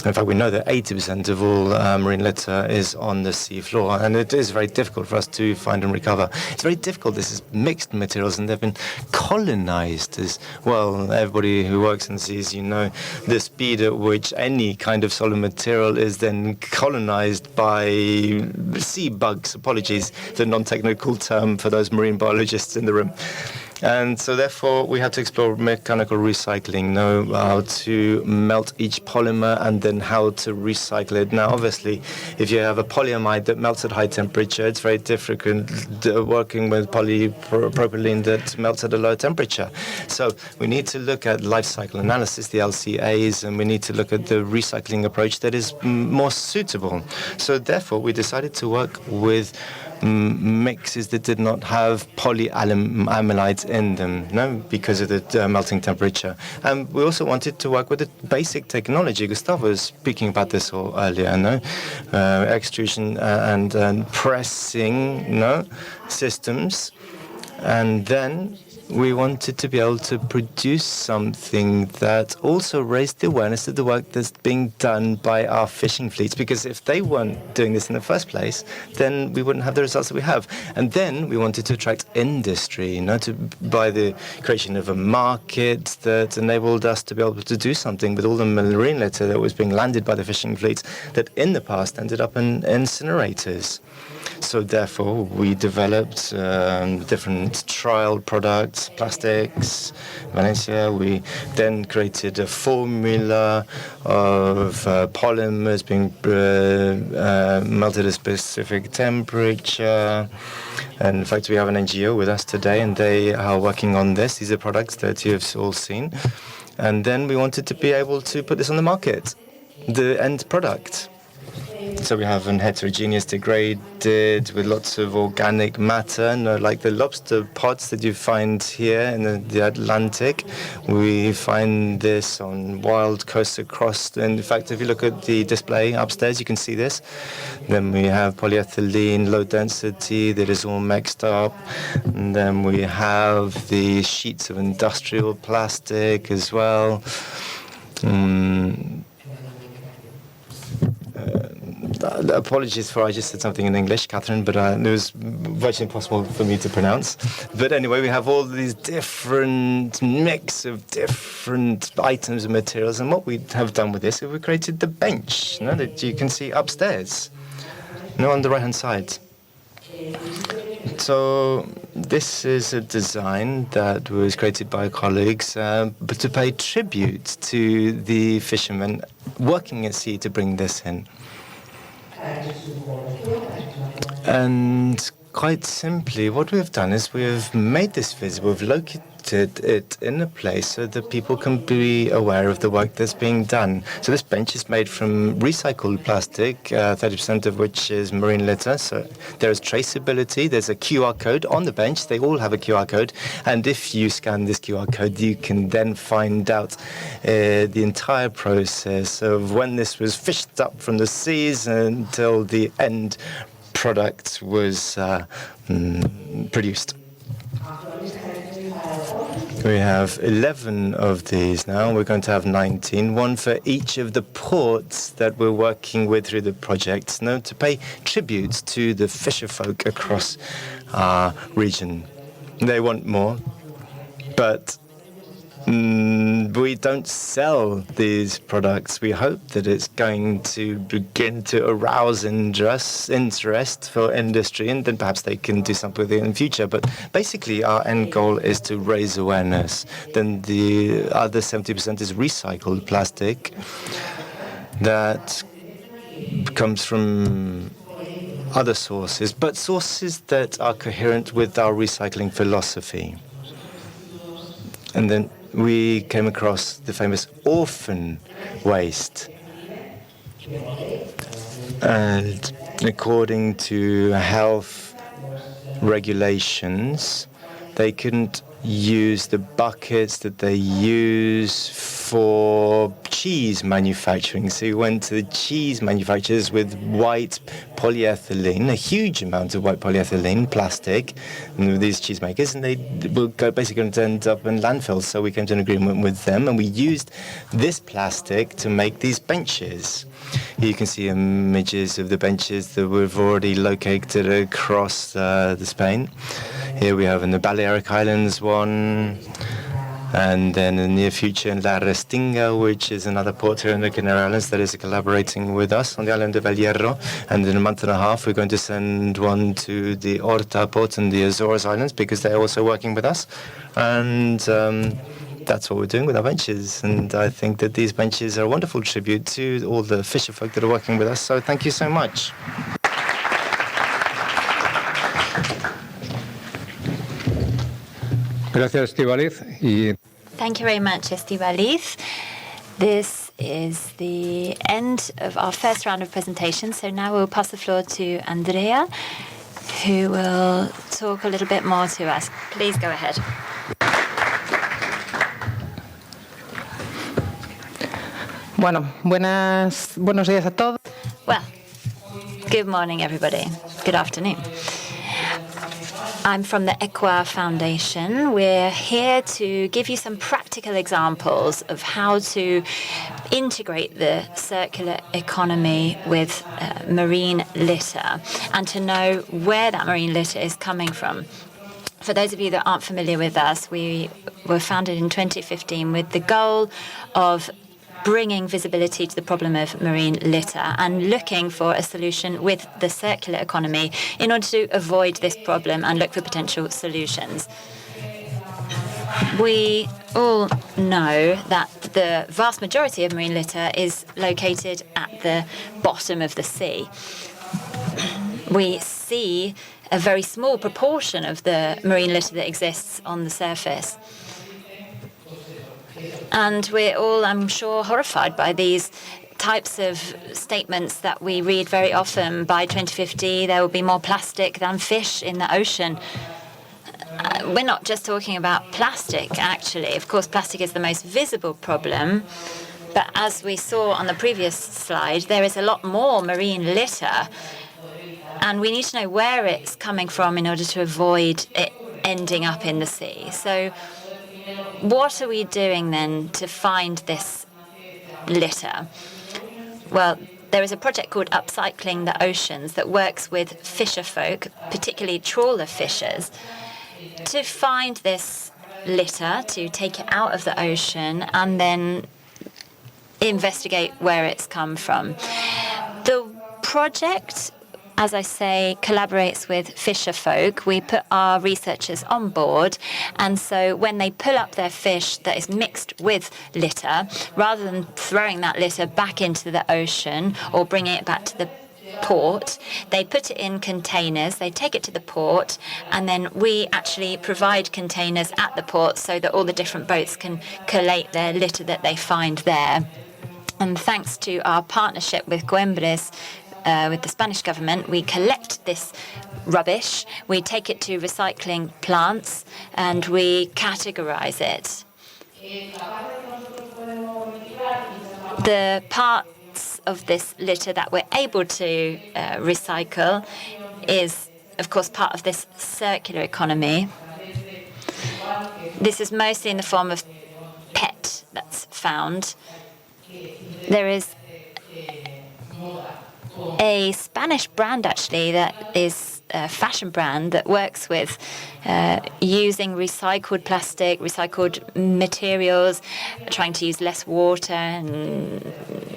In fact, we know that 80% of all marine litter is on the sea floor, and it is very difficult for us to find and recover. It's very difficult. This is mixed materials, and they've been colonized as well. Everybody who works in the seas, the speed at which any kind of solid material is then colonized by sea bugs. Apologies, the non-technical term for those marine biologists in the room. And so therefore we had to explore mechanical recycling, know how to melt each polymer and then how to recycle it. Now, obviously, if you have a polyamide that melts at high temperature, it's very different working with polypropylene that melts at a low temperature. So we need to look at life cycle analysis, the LCAs, and we need to look at the recycling approach that is more suitable. So therefore, we decided to work with mixes that did not have polyamides in them, because of the melting temperature. And we also wanted to work with the basic technology. Gustavo was speaking about this earlier, extrusion and pressing, systems. And then we wanted to be able to produce something that also raised the awareness of the work that's being done by our fishing fleets, because if they weren't doing this in the first place, then we wouldn't have the results that we have. And then we wanted to attract industry, by the creation of a market that enabled us to be able to do something with all the marine litter that was being landed by the fishing fleets that in the past ended up in incinerators. So therefore, we developed different trial products, plastics, Valencia. We then created a formula of polymers being melted at a specific temperature. And in fact, we have an NGO with us today, and they are working on this. These are products that you have all seen. And then we wanted to be able to put this on the market, the end product. So we have an heterogeneous degraded with lots of organic matter, like the lobster pods that you find here in the Atlantic. We find this on wild coasts across. And in fact, if you look at the display upstairs, you can see this. Then we have polyethylene, low density, that is all mixed up. And then we have the sheets of industrial plastic as well. Apologies for I just said something in English, Catherine, but it was virtually impossible for me to pronounce. But anyway, we have all these different mix of different items and materials, and what we have done with this is we created the bench, that you can see upstairs, on the right-hand side. So this is a design that was created by colleagues, but to pay tribute to the fishermen working at sea to bring this in. And quite simply, what we have done is we have made this visible. We've located it in a place so that people can be aware of the work that's being done. So this bench is made from recycled plastic, 30% of which is marine litter. So there is traceability. There's a QR code on the bench. They all have a QR code. And if you scan this QR code, you can then find out the entire process of when this was fished up from the seas until the end product was produced. We have 11 of these now. We're going to have 19, one for each of the ports that we're working with through the project, to pay tribute to the fisher folk across our region. They want more, but we don't sell these products. We hope that it's going to begin to arouse interest for industry, and then perhaps they can do something with it in the future. But basically, our end goal is to raise awareness. Then the other 70% is recycled plastic that comes from other sources, but sources that are coherent with our recycling philosophy. And then we came across the famous orphan waste. And according to health regulations, they couldn't use the buckets that they use for cheese manufacturing. So we went to the cheese manufacturers with white polyethylene, a huge amount of white polyethylene plastic, and these cheesemakers, and they were basically going to end up in landfills. So we came to an agreement with them, and we used this plastic to make these benches. Here you can see images of the benches that we've already located across Spain. Here we have in the Balearic Islands one, And then in the near future in La Restinga, which is another port here in the Canary Islands that is collaborating with us on the island of El Hierro. And in a month and a half, we're going to send one to the Horta port in the Azores Islands because they're also working with us. And that's what we're doing with our benches. And I think that these benches are a wonderful tribute to all the fisher folk that are working with us. So thank you so much. Gracias, Estíbaliz. Thank you very much, Estíbaliz. This is the end of our first round of presentations. So now we'll pass the floor to Andrea, who will talk a little bit more to us. Please go ahead. Bueno, buenos días a todos. Well, good morning, everybody. Good afternoon. I'm from the EQUA Foundation. We're here to give you some practical examples of how to integrate the circular economy with marine litter and to know where that marine litter is coming from. For those of you that aren't familiar with us, we were founded in 2015 with the goal of bringing visibility to the problem of marine litter and looking for a solution with the circular economy in order to avoid this problem and look for potential solutions. We all know that the vast majority of marine litter is located at the bottom of the sea. We see a very small proportion of the marine litter that exists on the surface. And we're all, I'm sure, horrified by these types of statements that we read very often. By 2050, there will be more plastic than fish in the ocean. We're not just talking about plastic, actually. Of course, plastic is the most visible problem. But as we saw on the previous slide, there is a lot more marine litter. And we need to know where it's coming from in order to avoid it ending up in the sea. So what are we doing then to find this litter? Well, there is a project called Upcycling the Oceans that works with fisher folk, particularly trawler fishers, to find this litter, to take it out of the ocean and then investigate where it's come from. The project, as I say, collaborates with fisher folk. We put our researchers on board, and so when they pull up their fish that is mixed with litter, rather than throwing that litter back into the ocean or bringing it back to the port, they put it in containers, they take it to the port, and then we actually provide containers at the port so that all the different boats can collate their litter that they find there. And thanks to our partnership with Coembres, with the Spanish government, we collect this rubbish, we take it to recycling plants, and we categorize it. The parts of this litter that we're able to recycle is, of course, part of this circular economy. This is mostly in the form of PET that's found. There is a Spanish brand, actually, that is a fashion brand that works with using recycled plastic, recycled materials, trying to use less water and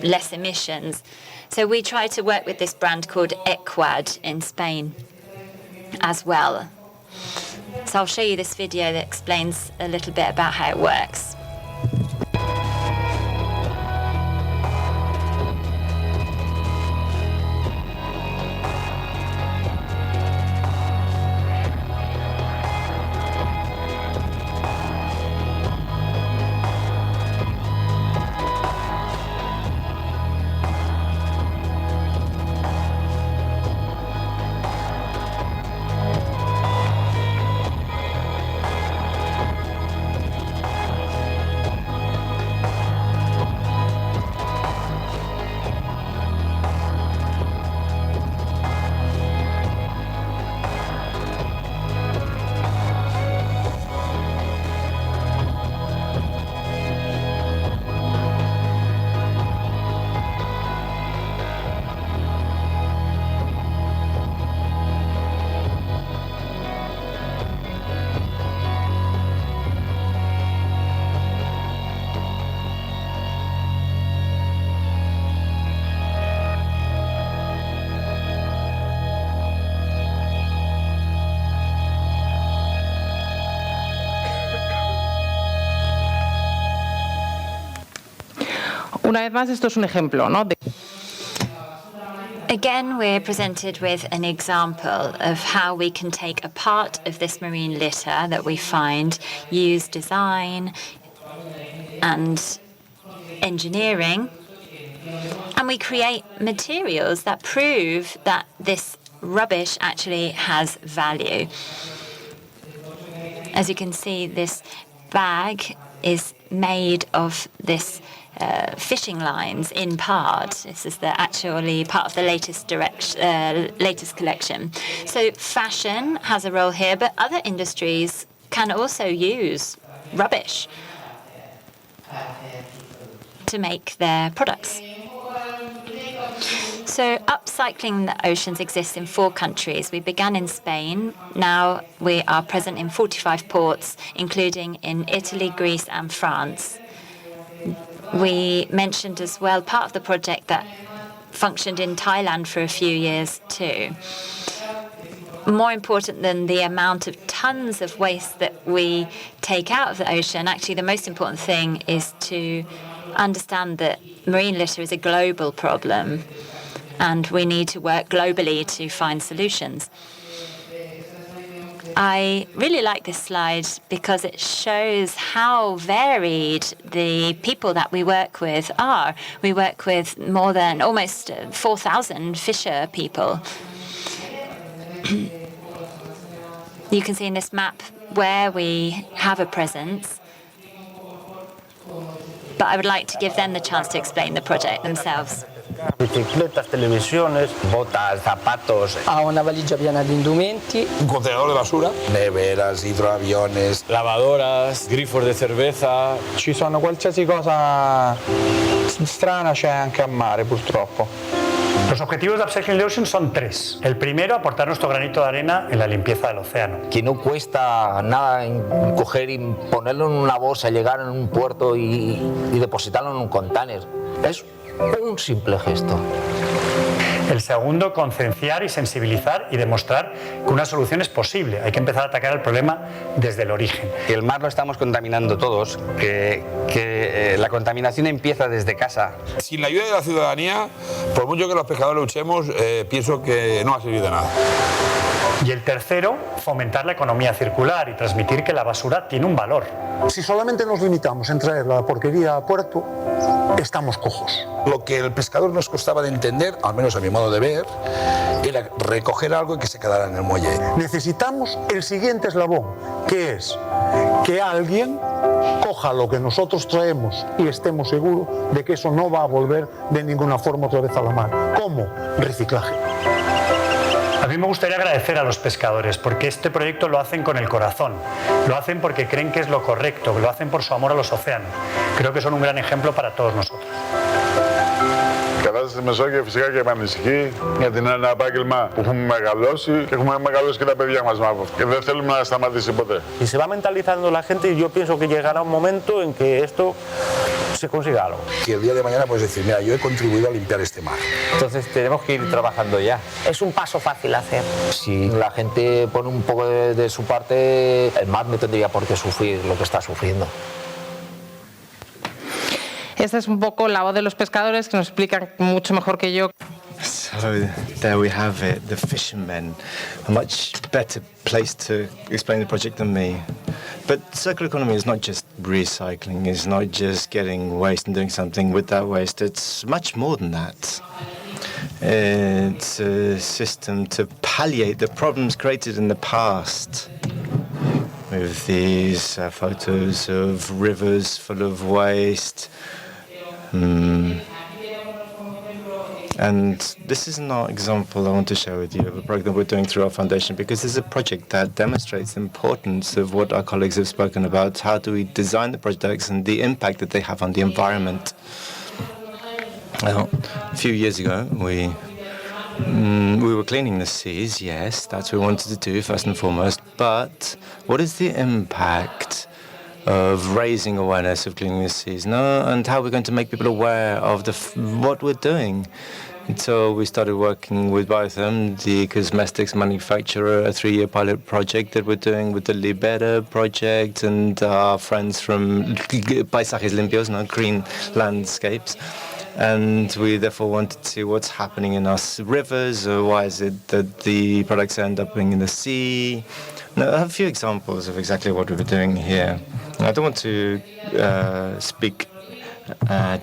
less emissions. So we try to work with this brand called Equad in Spain as well. So I'll show you this video that explains a little bit about how it works. Una vez más, esto es un ejemplo, ¿no? Again, we're presented with an example of how we can take a part of this marine litter that we find, use design and engineering, and we create materials that prove that this rubbish actually has value. As you can see, this bag is made of this fishing lines in part. This is actually part of the latest collection. So fashion has a role here, but other industries can also use rubbish to make their products. So upcycling the oceans exists in 4 countries. We began in Spain. Now we are present in 45 ports, including in Italy, Greece, and France. We mentioned as well part of the project that functioned in Thailand for a few years too. More important than the amount of tons of waste that we take out of the ocean, actually the most important thing is to understand that marine litter is a global problem and we need to work globally to find solutions. I really like this slide because it shows how varied the people that we work with are. We work with more than almost 4,000 fisher people. You can see in this map where we have a presence, but I would like to give them the chance to explain the project themselves. Bicicletas, televisiones, botas, zapatos. Ha una valigia piena di indumenti. Un contenedor de basura. Neveras, hidroaviones. Lavadoras, grifos de cerveza. Ci sono qualsiasi cosa strana c'è anche a mare, purtroppo. Los objetivos de Upcycling the Ocean son 3. El primero, aportar nuestro granito de arena en la limpieza del océano. Que no cuesta nada coger y ponerlo en una bolsa, llegar en un puerto y depositarlo en un container. Es un simple gesto. El segundo, concienciar y sensibilizar y demostrar que una solución es posible. Hay que empezar a atacar el problema desde el origen. Que el mar lo estamos contaminando todos, que la contaminación empieza desde casa. Sin la ayuda de la ciudadanía, por mucho que los pescadores luchemos, pienso que no va a servir de nada. Y el tercero, fomentar la economía circular y transmitir que la basura tiene un valor. Si solamente nos limitamos en traer la porquería a puerto, estamos cojos. Lo que el pescador nos costaba de entender, al menos a mi modo de ver, era recoger algo y que se quedara en el muelle. Necesitamos el siguiente eslabón, que es que alguien coja lo que nosotros traemos y estemos seguros de que eso no va a volver de ninguna forma otra vez a la mar. ¿Cómo? Reciclaje. A mí me gustaría agradecer a los pescadores porque este proyecto lo hacen con el corazón, lo hacen porque creen que es lo correcto, lo hacen por su amor a los océanos. Creo que son un gran ejemplo para todos nosotros. Η κατάσταση στη Μεσόγειο φυσικά και με ανησυχεί, γιατί είναι ένα επάγγελμα που έχουμε μεγαλώσει και έχουμε μεγαλώσει και τα παιδιά μας και δεν θέλουμε να σταματήσει ποτέ. Y se va mentalizando la gente y yo pienso que llegará un momento en que esto se consiga algo. Y el día de mañana puedes decir, mira, yo he contribuido a limpiar este mar. Entonces tenemos que ir trabajando ya. Es un paso fácil a hacer. Si la gente pone un poco de su parte, el mar no tendría por qué sufrir lo que está sufriendo. Esta es un poco la voz de los pescadores que nos explican mucho mejor que yo. So there we have it, the fishermen, a much better place to explain the project than me. But circular economy is not just recycling, it's not just getting waste and doing something with that waste, it's much more than that. It's a system to palliate the problems created in the past. With these photos of rivers full of waste. And this is an example I want to share with you of a program we're doing through our foundation, because it's a project that demonstrates the importance of what our colleagues have spoken about. How do we design the projects and the impact that they have on the environment? Well, a few years ago, we were cleaning the seas, yes, that's what we wanted to do first and foremost, but what is the impact of raising awareness of cleaning the seas, and how we're going to make people aware of what we're doing. And so we started working with both of them, the cosmetics manufacturer, a 3-year pilot project that we're doing with the Libera project, and our friends from Paisajes Limpios, green landscapes. And we therefore wanted to see what's happening in our rivers, or why is it that the products end up being in the sea. Now, I have a few examples of exactly what we were doing here. I don't want to speak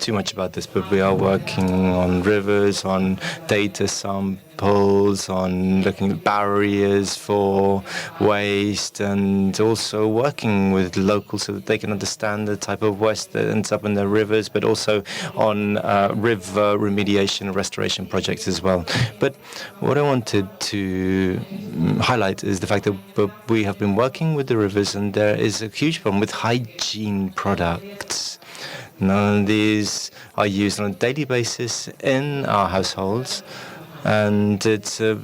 too much about this, but we are working on rivers, on data samples, on looking at barriers for waste, and also working with locals so that they can understand the type of waste that ends up in their rivers, but also on river remediation and restoration projects as well. But what I wanted to highlight is the fact that we have been working with the rivers, and there is a huge problem with hygiene products. Now, these are used on a daily basis in our households, and it's not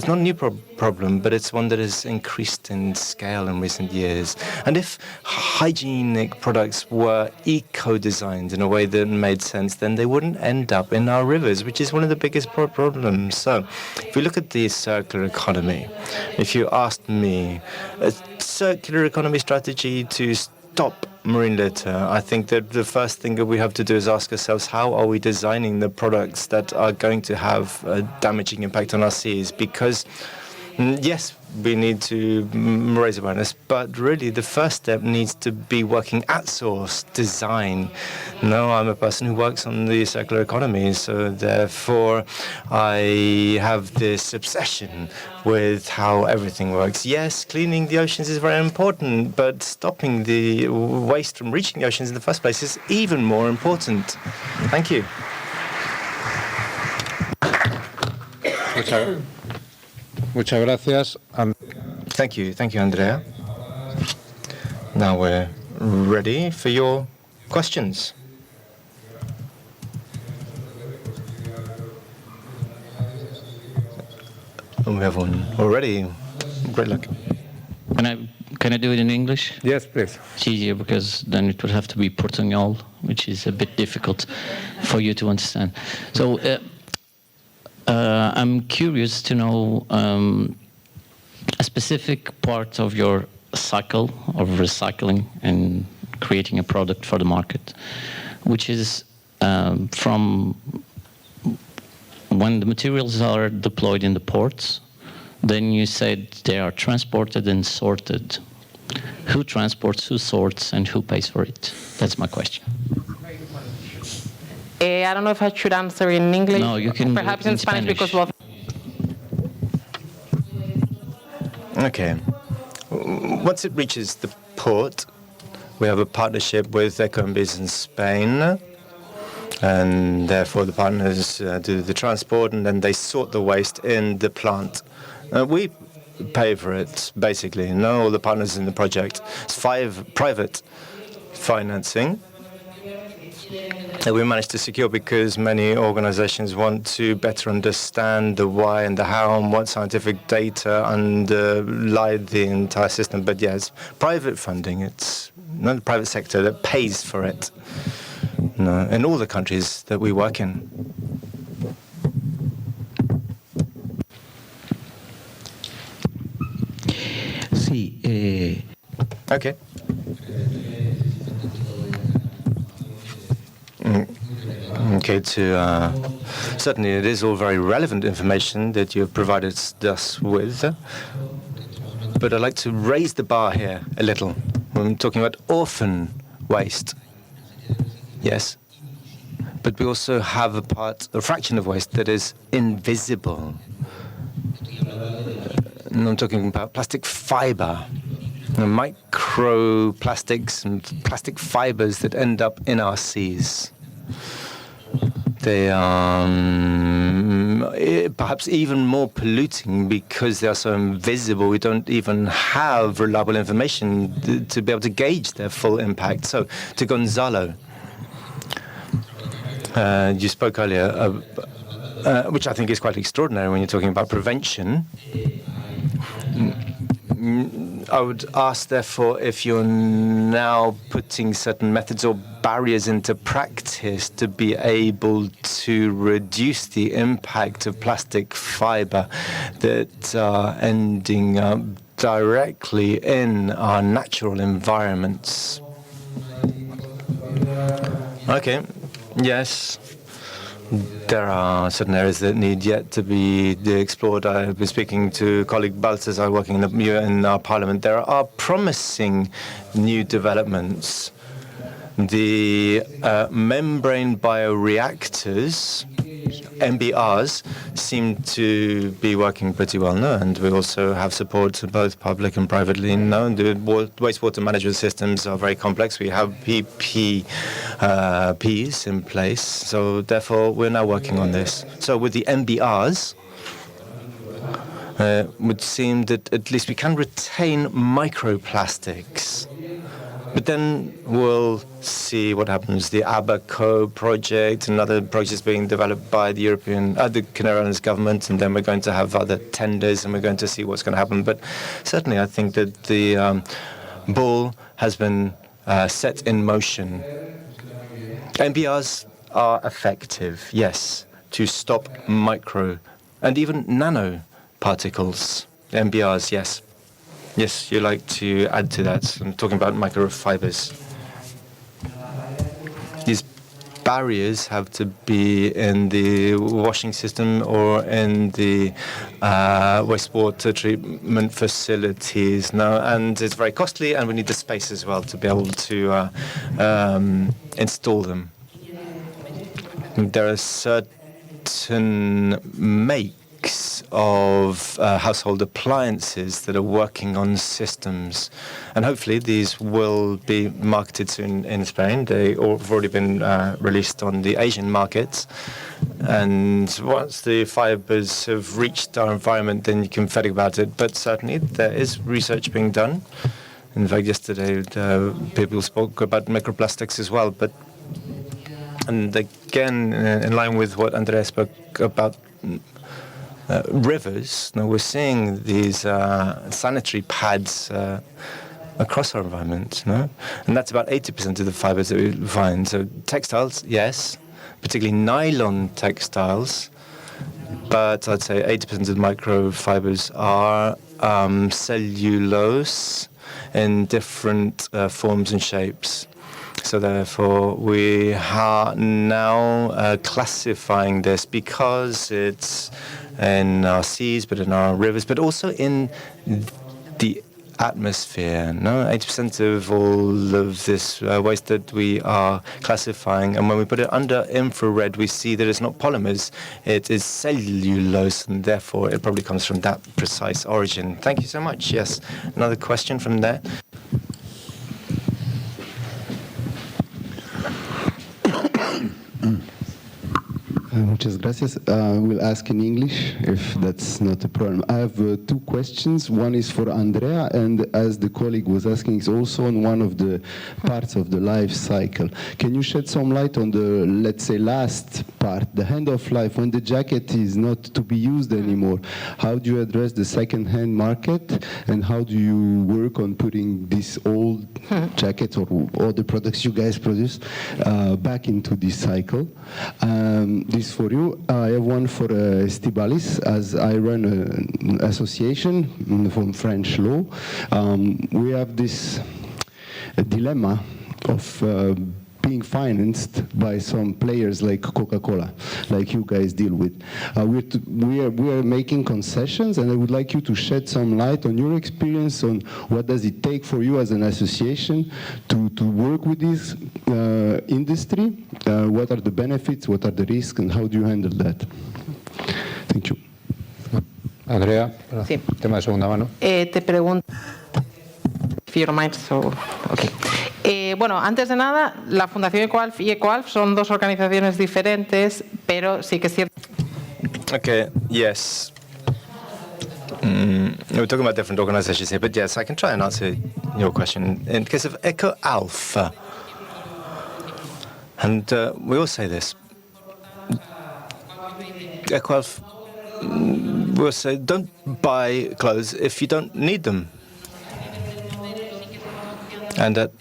a new problem, but it's one that has increased in scale in recent years. And if hygienic products were eco-designed in a way that made sense, then they wouldn't end up in our rivers, which is one of the biggest problems. So if we look at the circular economy, if you asked me, a circular economy strategy to stop marine litter, I think that the first thing that we have to do is ask ourselves, how are we designing the products that are going to have a damaging impact on our seas? Because, yes, we need to raise awareness, but really the first step needs to be working at source, design. No, I'm a person who works on the circular economy, so therefore I have this obsession with how everything works. Yes, cleaning the oceans is very important, but stopping the waste from reaching the oceans in the first place is even more important. Thank you. Muchas gracias. Thank you, Andrea. Now we're ready for your questions. And we have one already. Great luck. Can I do it in English? Yes, please. It's easier because then it would have to be Portuñol, which is a bit difficult for you to understand. So I'm curious to know a specific part of your cycle of recycling and creating a product for the market, which is from when the materials are deployed in the ports, then you said they are transported and sorted. Who transports, who sorts, and who pays for it? That's my question. I don't know if I should answer in English. No, you can perhaps do it in Spanish because both. Okay. Once it reaches the port, we have a partnership with Ecoembes in Spain, and therefore the partners do the transport, and then they sort the waste in the plant. We pay for it, basically. All the partners in the project. It's private financing that we managed to secure because many organizations want to better understand the why and the how and what scientific data underlie the entire system. But yes, private funding, it's not the private sector that pays for it. No, in all the countries that we work in. Sí. Okay. Okay, certainly it is all very relevant information that you have provided us with, but I'd like to raise the bar here a little. I'm talking about orphan waste. Yes, but we also have a fraction of waste that is invisible. And I'm talking about plastic fiber, microplastics and plastic fibers that end up in our seas. They are perhaps even more polluting because they are so invisible. We don't even have reliable information to be able to gauge their full impact. So, to Gonzalo, you spoke earlier, which I think is quite extraordinary when you're talking about prevention. I would ask, therefore, if you're now putting certain methods or barriers into practice to be able to reduce the impact of plastic fiber that are ending up directly in our natural environments. Okay, yes. There are certain areas that need yet to be explored. I've been speaking to colleague Balthazar working in our parliament. There are promising new developments. The membrane bioreactors, MBRs, seem to be working pretty well now, and we also have support both public and privately now. The wastewater management systems are very complex. We have PPPs in place, so therefore we're now working on this. So with the MBRs, it would seem that at least we can retain microplastics. But then we'll see what happens. The ABACO project and other projects being developed by the the Canary Islands government, and then we're going to have other tenders, and we're going to see what's going to happen. But certainly, I think that the ball has been set in motion. MBRs are effective, yes, to stop micro and even nano particles. MBRs, yes. Yes, you'd like to add to that. I'm talking about microfibers. These barriers have to be in the washing system or in the wastewater treatment facilities now, and it's very costly, and we need the space as well to be able to install them. There are certain makes of household appliances that are working on systems, and hopefully these will be marketed soon in Spain. They have already been released on the Asian markets, and once the fibers have reached our environment, then you can think about it. But certainly there is research being done. In fact, yesterday people spoke about microplastics as well. And again, in line with what Andrea spoke about, rivers. Now we're seeing these sanitary pads across our environment, no? And that's about 80% of the fibers that we find. So textiles, yes, particularly nylon textiles, but I'd say 80% of the microfibers are cellulose in different forms and shapes. So therefore, we are now classifying this because it's in our seas, but in our rivers, but also in the atmosphere. No, 80% of all of this waste that we are classifying, and when we put it under infrared, we see that it's not polymers, it is cellulose, and therefore it probably comes from that precise origin. Thank you so much. Yes, another question from there. Muchas gracias. We'll ask in English, if that's not a problem. I have two questions. One is for Andrea, and as the colleague was asking, it's also on one of the parts of the life cycle. Can you shed some light on the, let's say, last part, the end of life, when the jacket is not to be used anymore? How do you address the second-hand market, and how do you work on putting this old jacket or the products you guys produce back into this cycle? This for you. I have one for Estibalis, as I run an association from French law. We have this dilemma of being financed by some players like Coca-Cola, like you guys deal with. We are making concessions, and I would like you to shed some light on your experience on what does it take for you as an association to work with this industry. What are the benefits, what are the risks, and how do you handle that? Thank you. Andrea, sí. Tema de segunda mano. Te pregunto, if you don't mind, so, okay. Bueno, antes de nada, la Fundación Ecoalf y Ecoalf son dos organizaciones diferentes, pero sí que es cierto. Okay, yes. We're talking about different organizations here, but yes, I can try and answer your question. In the case of Ecoalf, and we all say this, Ecoalf will say, don't buy clothes if you don't need them. And at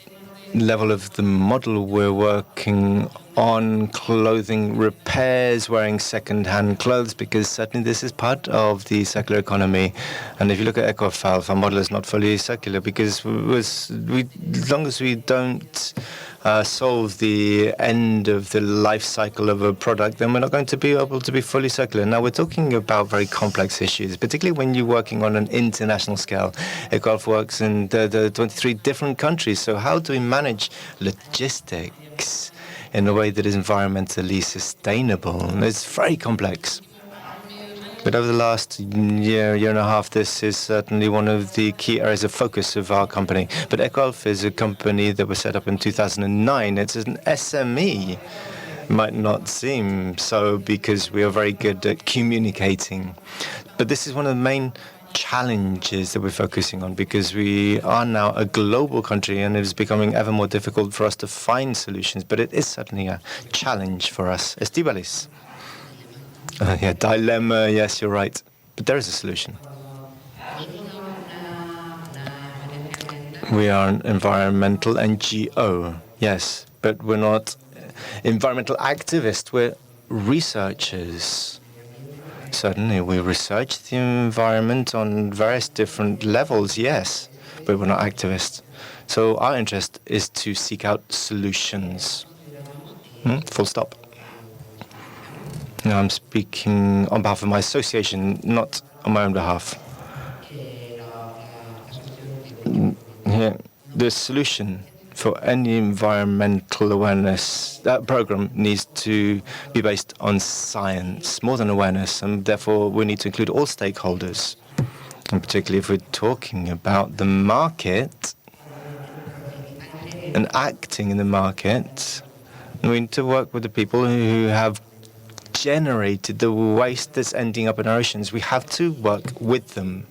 level of the model, we're working on clothing repairs, wearing second-hand clothes, because certainly this is part of the circular economy. And if you look at EcoFalf, our model is not fully circular, because as long as we don't solve the end of the life cycle of a product, then we're not going to be able to be fully circular. Now, we're talking about very complex issues, particularly when you're working on an international scale. EcoFalf works in the 23 different countries. So how do we manage logistics in a way that is environmentally sustainable? And it's very complex. But over the last year and a half, this is certainly one of the key areas of focus of our company. But EcoFalf is a company that was set up in 2009. It's an SME. Might not seem so because we are very good at communicating. But this is one of the main challenges that we're focusing on, because we are now a global country and it is becoming ever more difficult for us to find solutions. But it is certainly a challenge for us. Estíbaliz. Yeah, dilemma, yes, you're right. But there is a solution. We are an environmental NGO, yes, but we're not environmental activists, we're researchers. Certainly, we research the environment on various different levels, yes, but we're not activists. So our interest is to seek out solutions. Full stop. Now, I'm speaking on behalf of my association, not on my own behalf. Here, the solution for any environmental awareness program needs to be based on science, more than awareness, and therefore we need to include all stakeholders. And particularly if we're talking about the market and acting in the market, we need to work with the people who have generated the waste that's ending up in our oceans. We have to work with them,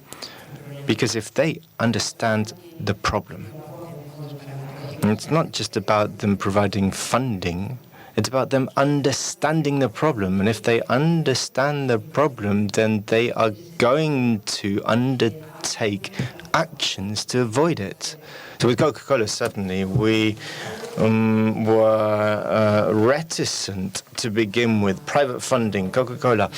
because if they understand the problem, and it's not just about them providing funding, it's about them understanding the problem. And if they understand the problem, then they are going to undertake actions to avoid it. So with Coca-Cola, certainly, we were reticent to begin with private funding, Coca-Cola.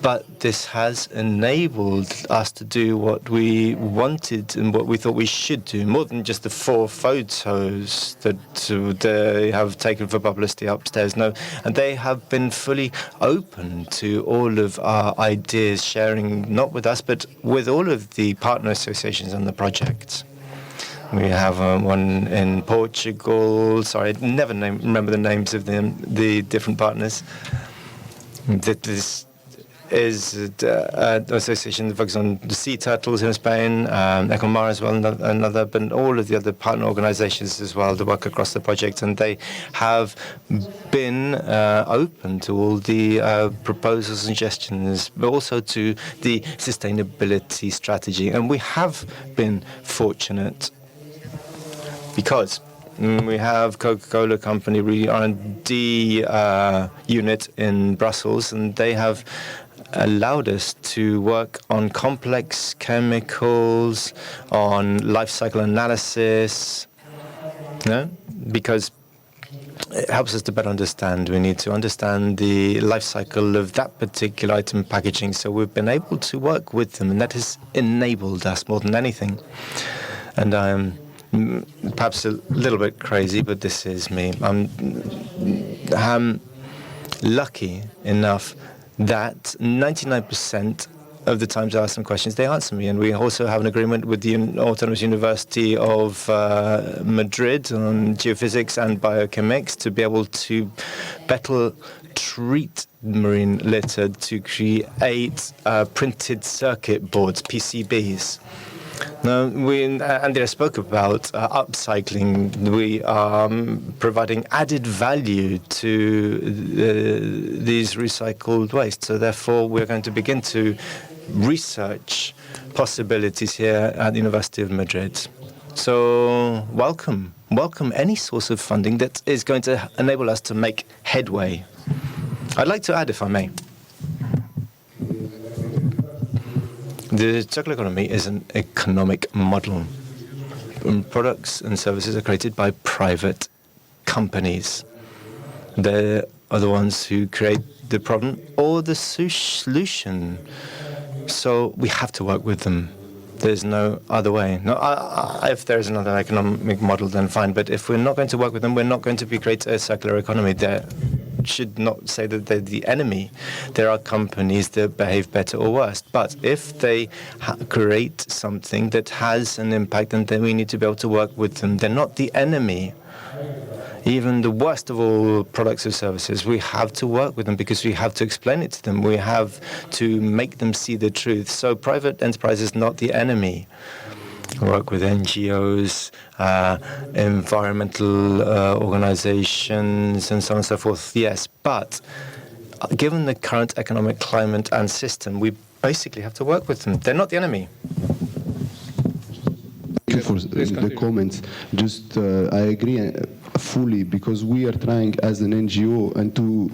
But this has enabled us to do what we wanted and what we thought we should do, more than just the 4 photos that they have taken for publicity upstairs. No, and they have been fully open to all of our ideas, sharing not with us, but with all of the partner associations on the project. We have one in Portugal. Sorry, I never remember the names of the different partners. This is an association that focuses on the sea turtles in Spain, Ecomar as well, another, but all of the other partner organizations as well that work across the project. And they have been open to all the proposals and suggestions, but also to the sustainability strategy. And we have been fortunate because we have Coca-Cola Company R&D unit in Brussels, and they have allowed us to work on complex chemicals, on life cycle analysis, because it helps us to better understand. We need to understand the life cycle of that particular item packaging. So we've been able to work with them, and that has enabled us more than anything. And I'm perhaps a little bit crazy, but this is me. I'm lucky enough that 99% of the times I ask them questions, they answer me. And we also have an agreement with the Autonomous University of Madrid on geophysics and biochemics to be able to better treat marine litter to create printed circuit boards, PCBs. Now, Andrea spoke about upcycling. We are providing added value to these recycled waste. So therefore, we're going to begin to research possibilities here at the University of Madrid. So welcome any source of funding that is going to enable us to make headway. I'd like to add, if I may, the circular economy is an economic model. products and services are created by private companies. They are the ones who create the problem or the solution. So we have to work with them. There's no other way. No, if there is another economic model, then fine. But if we're not going to work with them, we're not going to create a circular economy. There should not say that they're the enemy. There are companies that behave better or worse. But if they create something that has an impact, then we need to be able to work with them. They're not the enemy. Even the worst of all products or services, we have to work with them because we have to explain it to them. We have to make them see the truth. So private enterprise is not the enemy. Work with NGOs, environmental organizations, and so on and so forth, yes. But given the current economic climate and system, we basically have to work with them. They're not the enemy. Thank you for the comments. Just, I agree fully, because we are trying as an NGO and to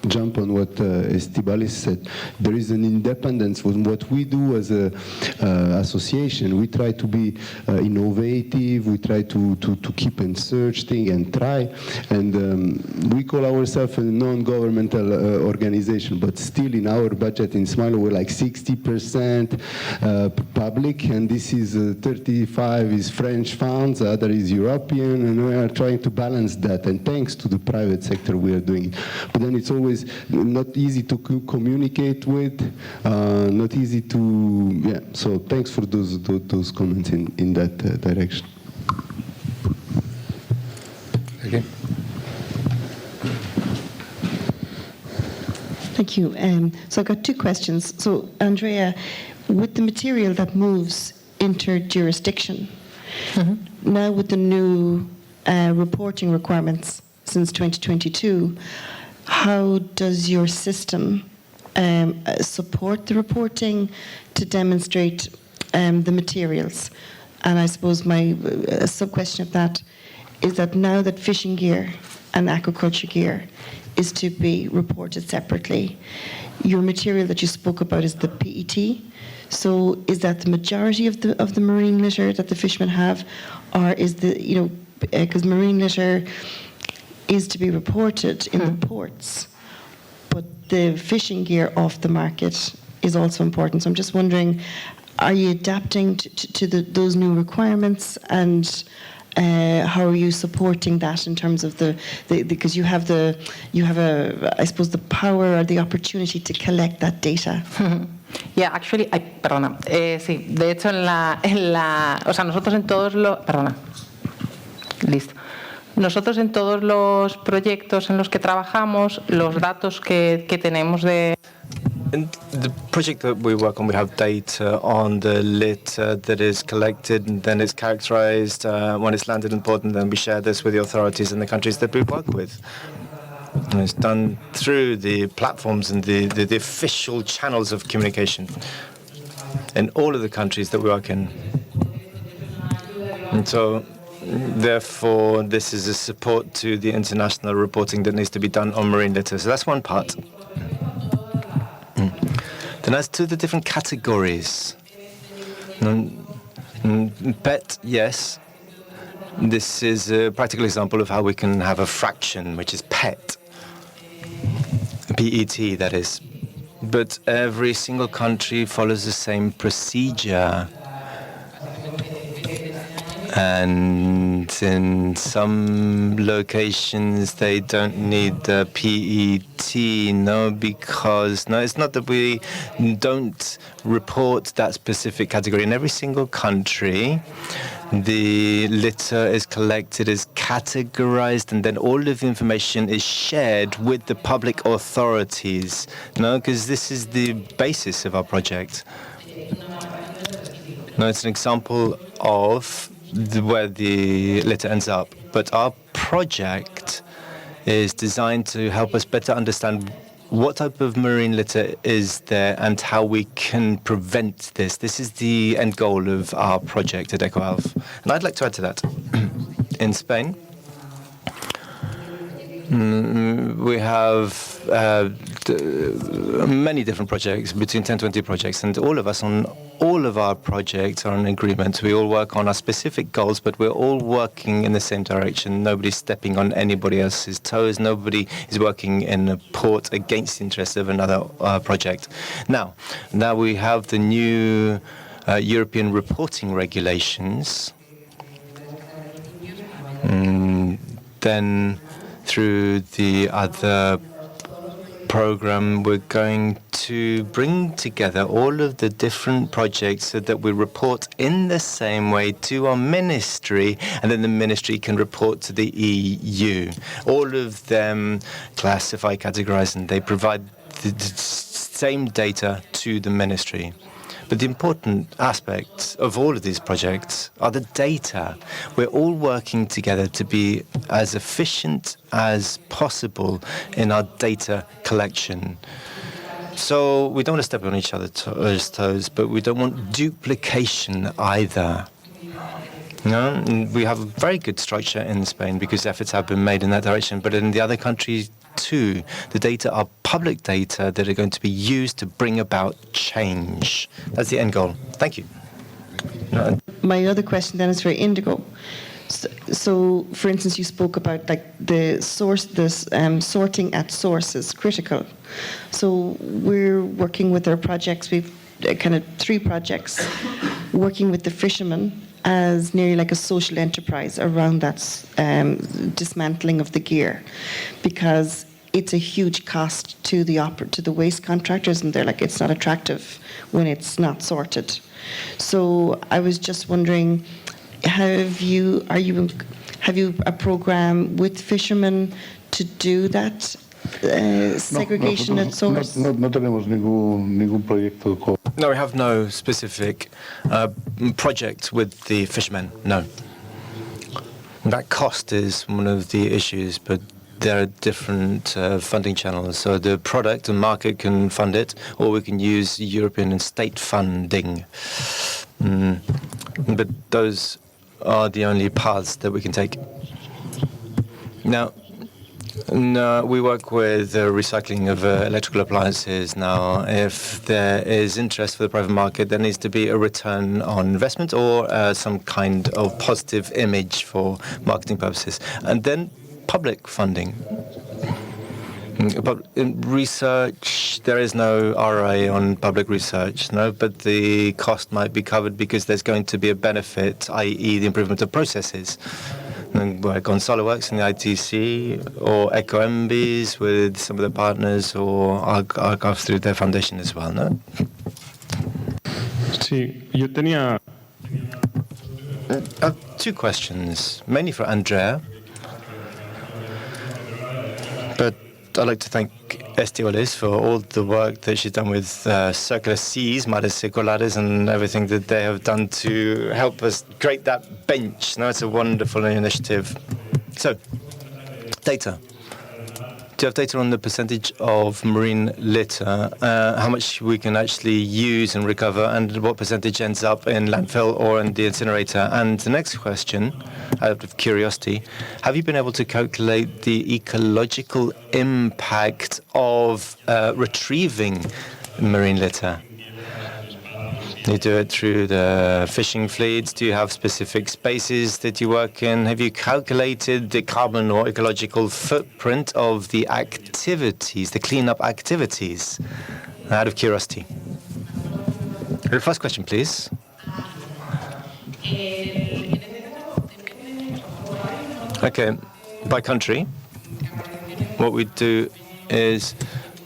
jump on what Estibalis said. There is an independence from what we do as a association. We try to be innovative. We try to keep and search things and try. And we call ourselves a non-governmental organization, but still in our budget in Smilo we're like 60% public, and this is 35 is French funds, other is European, and we are trying to balance that. And thanks to the private sector we are doing it. But then it's always not easy to communicate with, not easy to, yeah. So thanks for those comments in that direction. Okay. Thank you. So I've got two questions. So Andrea, with the material that moves inter-jurisdiction, now with the new reporting requirements since 2022, how does your system support the reporting to demonstrate the materials? And I suppose my sub-question of that is that now that fishing gear and aquaculture gear is to be reported separately, your material that you spoke about is the PET. So is that the majority of the marine litter that the fishermen have, or is the, because marine litter is to be reported in the ports, but the fishing gear off the market is also important. So I'm just wondering, are you adapting to those new requirements, and how are you supporting that in terms of because you have I suppose the power or the opportunity to collect that data? Yeah, actually, perdona, sí, de hecho o sea, nosotros en todos los, perdona, listo. Nosotros en todos los proyectos en los que trabajamos, los datos que tenemos de... In the project that we work on, we have data on the litter that is collected and then it's characterized when it's landed in port, and then we share this with the authorities in the countries that we work with. And it's done through the platforms and the official channels of communication in all of the countries that we work in. And so, therefore, this is a support to the international reporting that needs to be done on marine litter. So that's one part. Then as to the different categories. PET, yes. This is a practical example of how we can have a fraction, which is PET. PET, that is. But every single country follows the same procedure. And in some locations, they don't need the PET, because it's not that we don't report that specific category. In every single country, the litter is collected, is categorized, and then all of the information is shared with the public authorities, because this is the basis of our project. It's an example of where the litter ends up. But our project is designed to help us better understand what type of marine litter is there and how we can prevent this. This is the end goal of our project at EcoHealth. And I'd like to add to that. In Spain, we have many different projects, between 10 to 20 projects, and all of us on all of our projects are in agreement. We all work on our specific goals, but we're all working in the same direction. Nobody's stepping on anybody else's toes. Nobody is working in a port against the interests of another project. Now we have the new European reporting regulations. Then through the other program, we're going to bring together all of the different projects so that we report in the same way to our ministry, and then the ministry can report to the EU. All of them classify, categorize, and they provide the same data to the ministry. But the important aspects of all of these projects are the data. We're all working together to be as efficient as possible in our data collection. So we don't want to step on each other's toes, but we don't want duplication either. No, we have a very good structure in Spain because efforts have been made in that direction, but in the other countries too, the data are public data that are going to be used to bring about change. That's the end goal. Thank you. My other question then is for Indigo. So, for instance, you spoke about like the source, sorting at source is critical. So we're working with our projects. We've kind of 3 projects working with the fishermen as nearly like a social enterprise around that dismantling of the gear, because it's a huge cost to the waste contractors, and they're like, it's not attractive when it's not sorted. So I was just wondering, have you a program with fishermen to do that segregation at source? No tenemos ningún proyecto. No, we have no specific project with the fishermen, no. That cost is one of the issues, but there are different funding channels. So the product and market can fund it, or we can use European and state funding. But those are the only paths that we can take. Now, no, we work with recycling of electrical appliances now. If there is interest for the private market, there needs to be a return on investment or some kind of positive image for marketing purposes. And then public funding. But in research, there is no ROI on public research, no, but the cost might be covered because there's going to be a benefit, i.e. the improvement of processes. Where Gonzalo works in the ITC, or EcoMBs with some of the partners, or Archive through their foundation as well, no? Sí, yo tenía... I have 2 questions, mainly for Andrea. But I'd like to thank Estioles for all the work that she's done with Circular Seas, Mares Circulares, and everything that they have done to help us create that bench. Now, it's a wonderful initiative. So, data. Do you have data on the percentage of marine litter, how much we can actually use and recover, and what percentage ends up in landfill or in the incinerator? And the next question, out of curiosity, have you been able to calculate the ecological impact of retrieving marine litter? You do it through the fishing fleets? Do you have specific spaces that you work in? Have you calculated the carbon or ecological footprint of the activities, the cleanup activities? Out of curiosity. The first question, please. Okay, by country, what we do is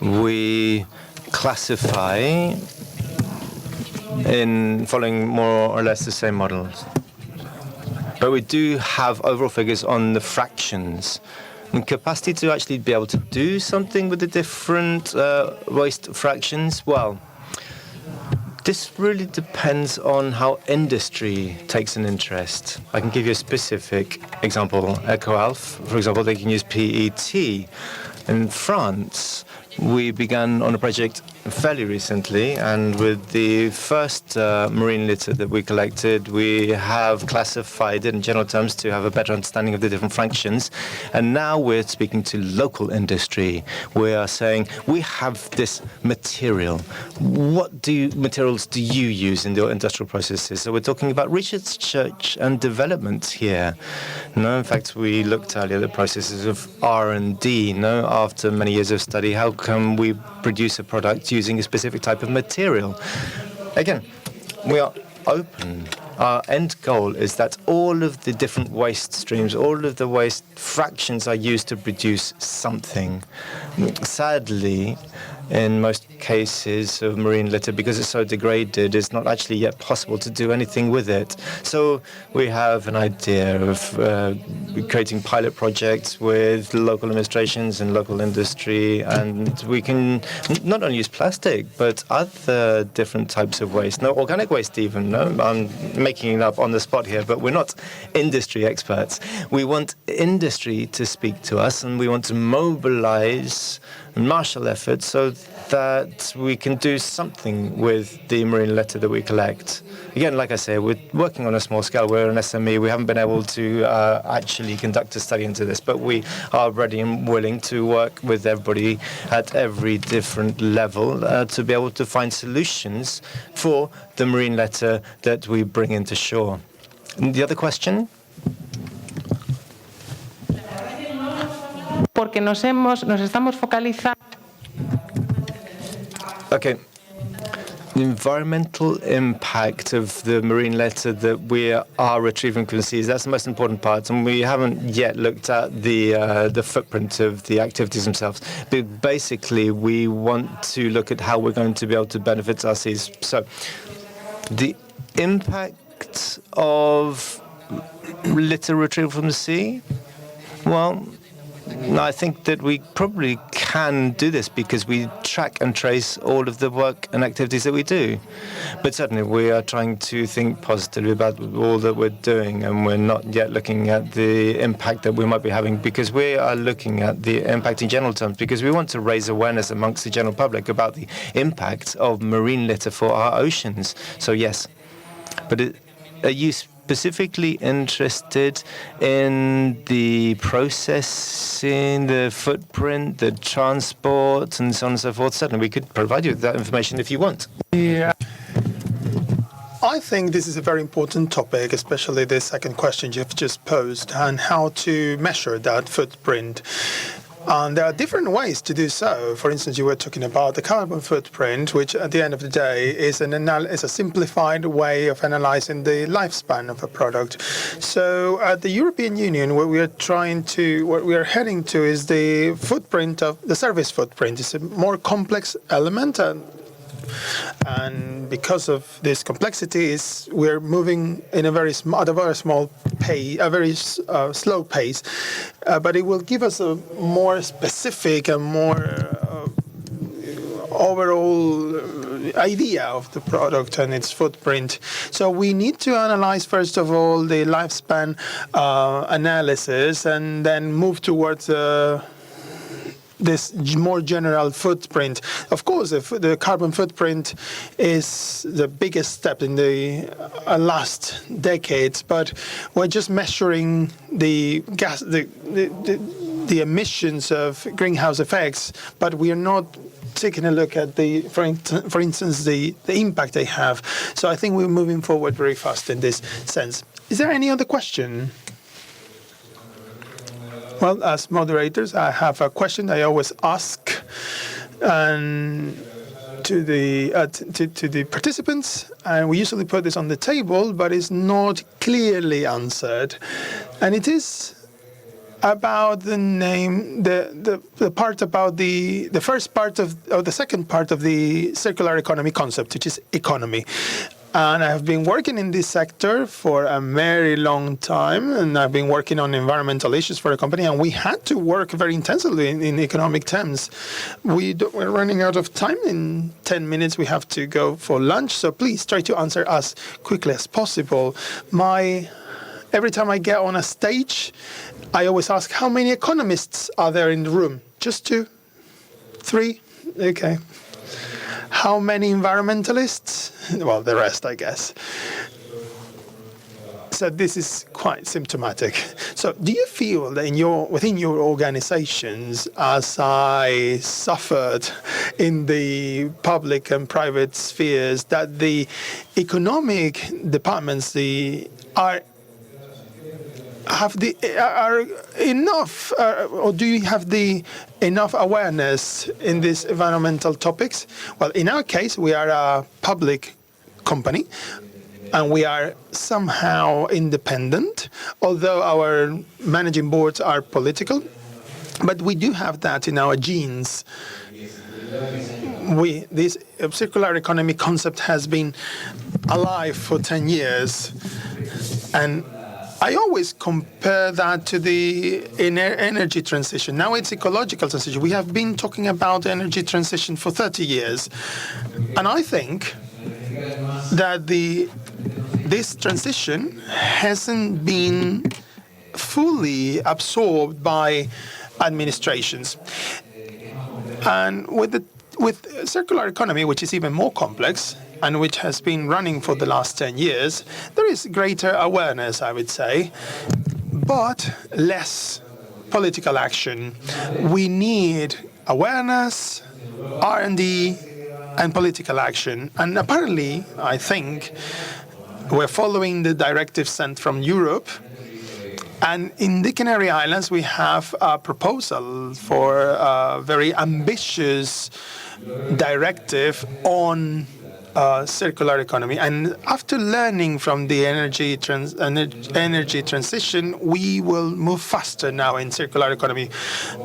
we classify in following more or less the same models. But we do have overall figures on the fractions. And capacity to actually be able to do something with the different waste fractions, well, this really depends on how industry takes an interest. I can give you a specific example. EcoAlf, for example, they can use PET. In France, We began on a project fairly recently, and with the first marine litter that we collected, we have classified it in general terms to have a better understanding of the different functions. And now we're speaking to local industry. We are saying, we have this material. What materials do you use in your industrial processes? So we're talking about research and development here. No, in fact, we looked earlier at the processes of R&D. No, after many years of study, how can we produce a product using a specific type of material? Again, we are open. Our end goal is that all of the different waste streams, all of the waste fractions are used to produce something. Sadly, in most cases of marine litter, because it's so degraded, it's not actually yet possible to do anything with it. So we have an idea of creating pilot projects with local administrations and local industry, and we can not only use plastic, but other different types of waste. No, organic waste even. No, I'm making it up on the spot here, but we're not industry experts. We want industry to speak to us, and we want to mobilize and marshal efforts so that we can do something with the marine litter that we collect. Again, like I say, we're working on a small scale. We're an SME. We haven't been able to actually conduct a study into this, but we are ready and willing to work with everybody at every different level to be able to find solutions for the marine litter that we bring into shore. And the other question? Porque nos estamos focalizando. Okay. The environmental impact of the marine litter that we are retrieving from the seas, that's the most important part, and we haven't yet looked at the footprint of the activities themselves. But basically, we want to look at how we're going to be able to benefit our seas. So the impact of litter retrieval from the sea, well, I think that we probably can do this because we track and trace all of the work and activities that we do. But certainly we are trying to think positively about all that we're doing, and we're not yet looking at the impact that we might be having, because we are looking at the impact in general terms, because we want to raise awareness amongst the general public about the impact of marine litter for our oceans. So yes, but are you specifically interested in the processing, the footprint, the transport, and so on and so forth? Certainly, we could provide you with that information if you want. Yeah. I think this is a very important topic, especially the second question you've just posed, and how to measure that footprint. And there are different ways to do so. For instance, you were talking about the carbon footprint, which at the end of the day is a simplified way of analyzing the lifespan of a product. So at the European Union, what we are heading to is the footprint of the service footprint. It's a more complex element, and because of this complexity, we're moving in at a very small pace, a very slow pace, but it will give us a more specific and more overall idea of the product and its footprint. So we need to analyze, first of all, the lifespan analysis, and then move towards this more general footprint. Of course, the carbon footprint is the biggest step in the last decades, but we're just measuring the gas, the emissions of greenhouse effects, but we are not taking a look at for instance, the impact they have. So I think we're moving forward very fast in this sense. Is there any other question? Well, as moderators, I have a question I always ask to the participants, and we usually put this on the table, but it's not clearly answered. And it is about the name, the part about the first part of the second part of the circular economy concept, which is economy. And I have been working in this sector for a very long time, and I've been working on environmental issues for a company, and we had to work very intensively in economic terms. We're running out of time. In 10 minutes, we have to go for lunch, so please try to answer as quickly as possible. Every time I get on a stage, I always ask, how many economists are there in the room? Just 2, 3? Okay. How many environmentalists? Well, the rest, I guess. So this is quite symptomatic. So do you feel that within your organizations, as I suffered in the public and private spheres, that the economic departments are enough, or do you have enough awareness in these environmental topics? Well, in our case, we are a public company, and we are somehow independent, although our managing boards are political. But we do have that in our genes. This circular economy concept has been alive for 10 years. And I always compare that to the energy transition. Now it's ecological transition. We have been talking about energy transition for 30 years. And I think that this transition hasn't been fully absorbed by administrations. And with circular economy, which is even more complex, and which has been running for the last 10 years, there is greater awareness, I would say, but less political action. We need awareness, R&D, and political action. And apparently, I think, we're following the directive sent from Europe. And in the Canary Islands, we have a proposal for a very ambitious directive on circular economy. And after learning from the energy transition, we will move faster now in circular economy.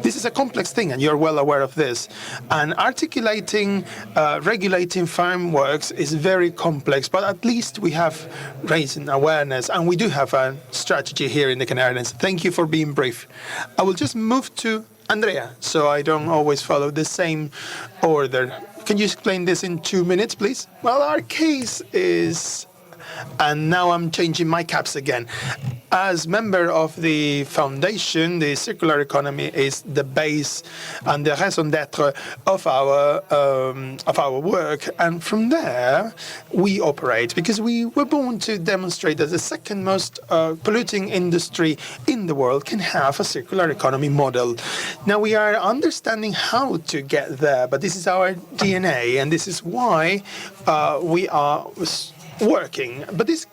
This is a complex thing, and you're well aware of this. And articulating, regulating frameworks is very complex, but at least we have raised awareness, and we do have a strategy here in the Canary Islands. Thank you for being brief. I will just move to Andrea, so I don't always follow the same order. Can you explain this in 2 minutes, please? Well, our case is, and now I'm changing my caps again. As member of the foundation, the circular economy is the base and the raison d'être of our work. And from there, we operate, because we were born to demonstrate that the second most polluting industry in the world can have a circular economy model. Now, we are understanding how to get there, but this is our DNA, and this is why we are working. But this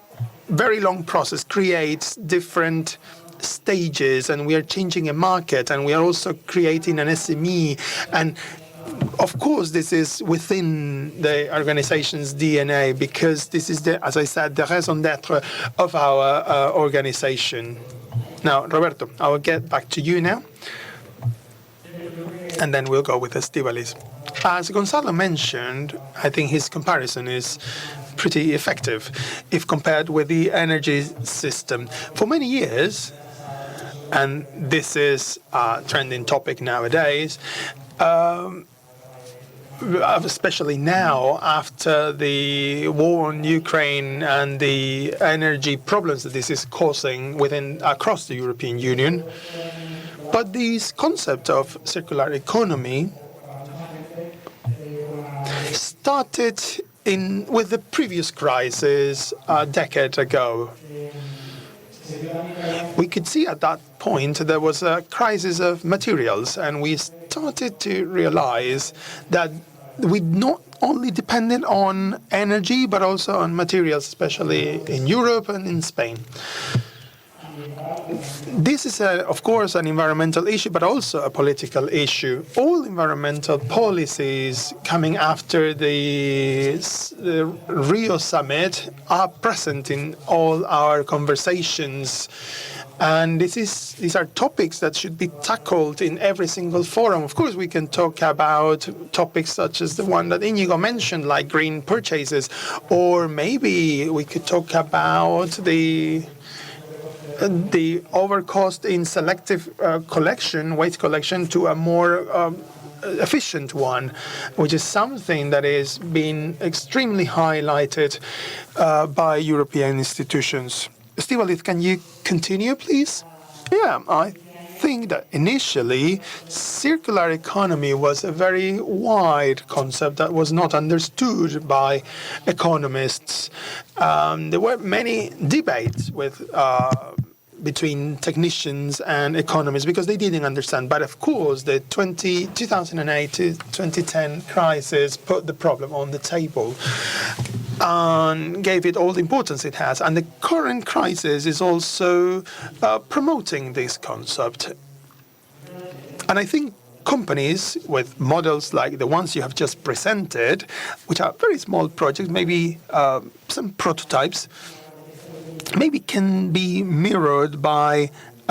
very long process creates different stages, and we are changing a market, and we are also creating an SME. And of course, this is within the organization's DNA, because this is, as I said, the raison d'être of our organization. Now, Roberto, I will get back to you now, and then we'll go with Estíbaliz. As Gonzalo mentioned, I think his comparison is pretty effective if compared with the energy system. For many years, and this is a trending topic nowadays, especially now after the war in Ukraine and the energy problems that this is causing across the European Union. But this concept of circular economy started with the previous crisis a decade ago. We could see at that point there was a crisis of materials, and we started to realize that we not only depended on energy, but also on materials, especially in Europe and in Spain. This is, of course, an environmental issue, but also a political issue. All environmental policies coming after the Rio summit are present in all our conversations. And these are topics that should be tackled in every single forum. Of course, we can talk about topics such as the one that Inigo mentioned, like green purchases, or maybe we could talk about the overcost in selective waste collection to a more efficient one, which is something that is being extremely highlighted by European institutions. Estíbaliz, can you continue, please? Yeah, I think that initially circular economy was a very wide concept that was not understood by economists. There were many debates between technicians and economists because they didn't understand. But of course, the 2008 to 2010 crisis put the problem on the table and gave it all the importance it has. And the current crisis is also promoting this concept. And I think companies with models like the ones you have just presented, which are very small projects, maybe some prototypes, maybe can be mirrored by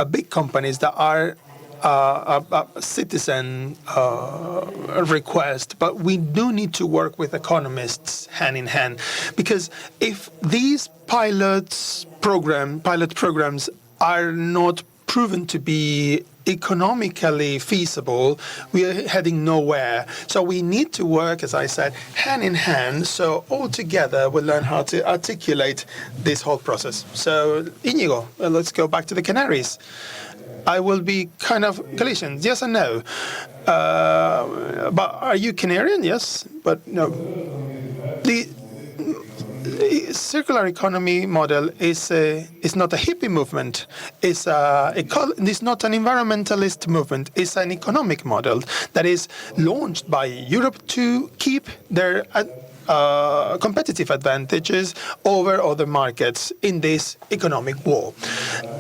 big companies that are a citizen request, but we do need to work with economists hand in hand, because if these pilot programs are not proven to be economically feasible, we are heading nowhere. So we need to work, as I said, hand in hand, so all together we'll learn how to articulate this whole process. So, Íñigo, let's go back to the Canaries. I will be kind of Galician, yes and no. But are you Canarian? Yes, but no. The circular economy model is not a hippie movement. It's not an environmentalist movement. It's an economic model that is launched by Europe to keep their competitive advantages over other markets in this economic war.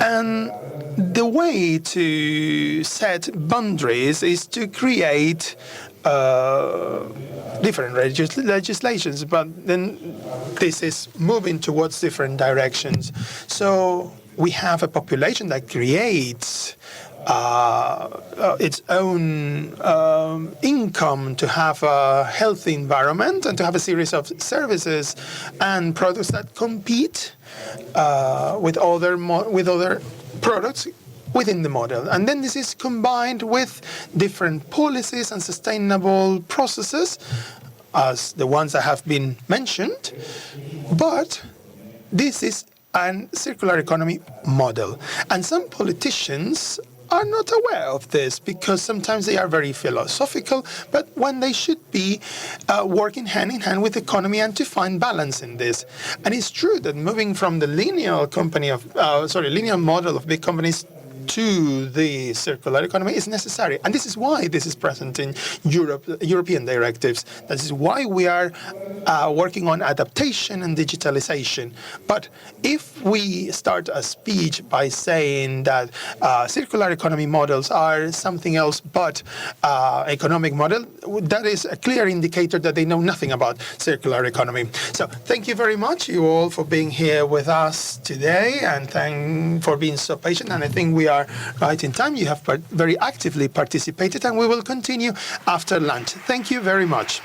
And the way to set boundaries is to create different legislations, but then this is moving towards different directions. So we have a population that creates its own income to have a healthy environment and to have a series of services and products that compete with other products within the model. And then this is combined with different policies and sustainable processes, as the ones that have been mentioned. But this is a circular economy model. And some politicians are not aware of this because sometimes they are very philosophical, but when they should be working hand in hand with the economy and to find balance in this. And it's true that moving from the linear model of big companies to the circular economy is necessary. And this is why this is present in European directives. This is why we are working on adaptation and digitalization. But if we start a speech by saying that circular economy models are something else but economic model, that is a clear indicator that they know nothing about circular economy. So thank you very much, you all, for being here with us today, and for being so patient. And I think we are right in time. You have very actively participated, and we will continue after lunch. Thank you very much.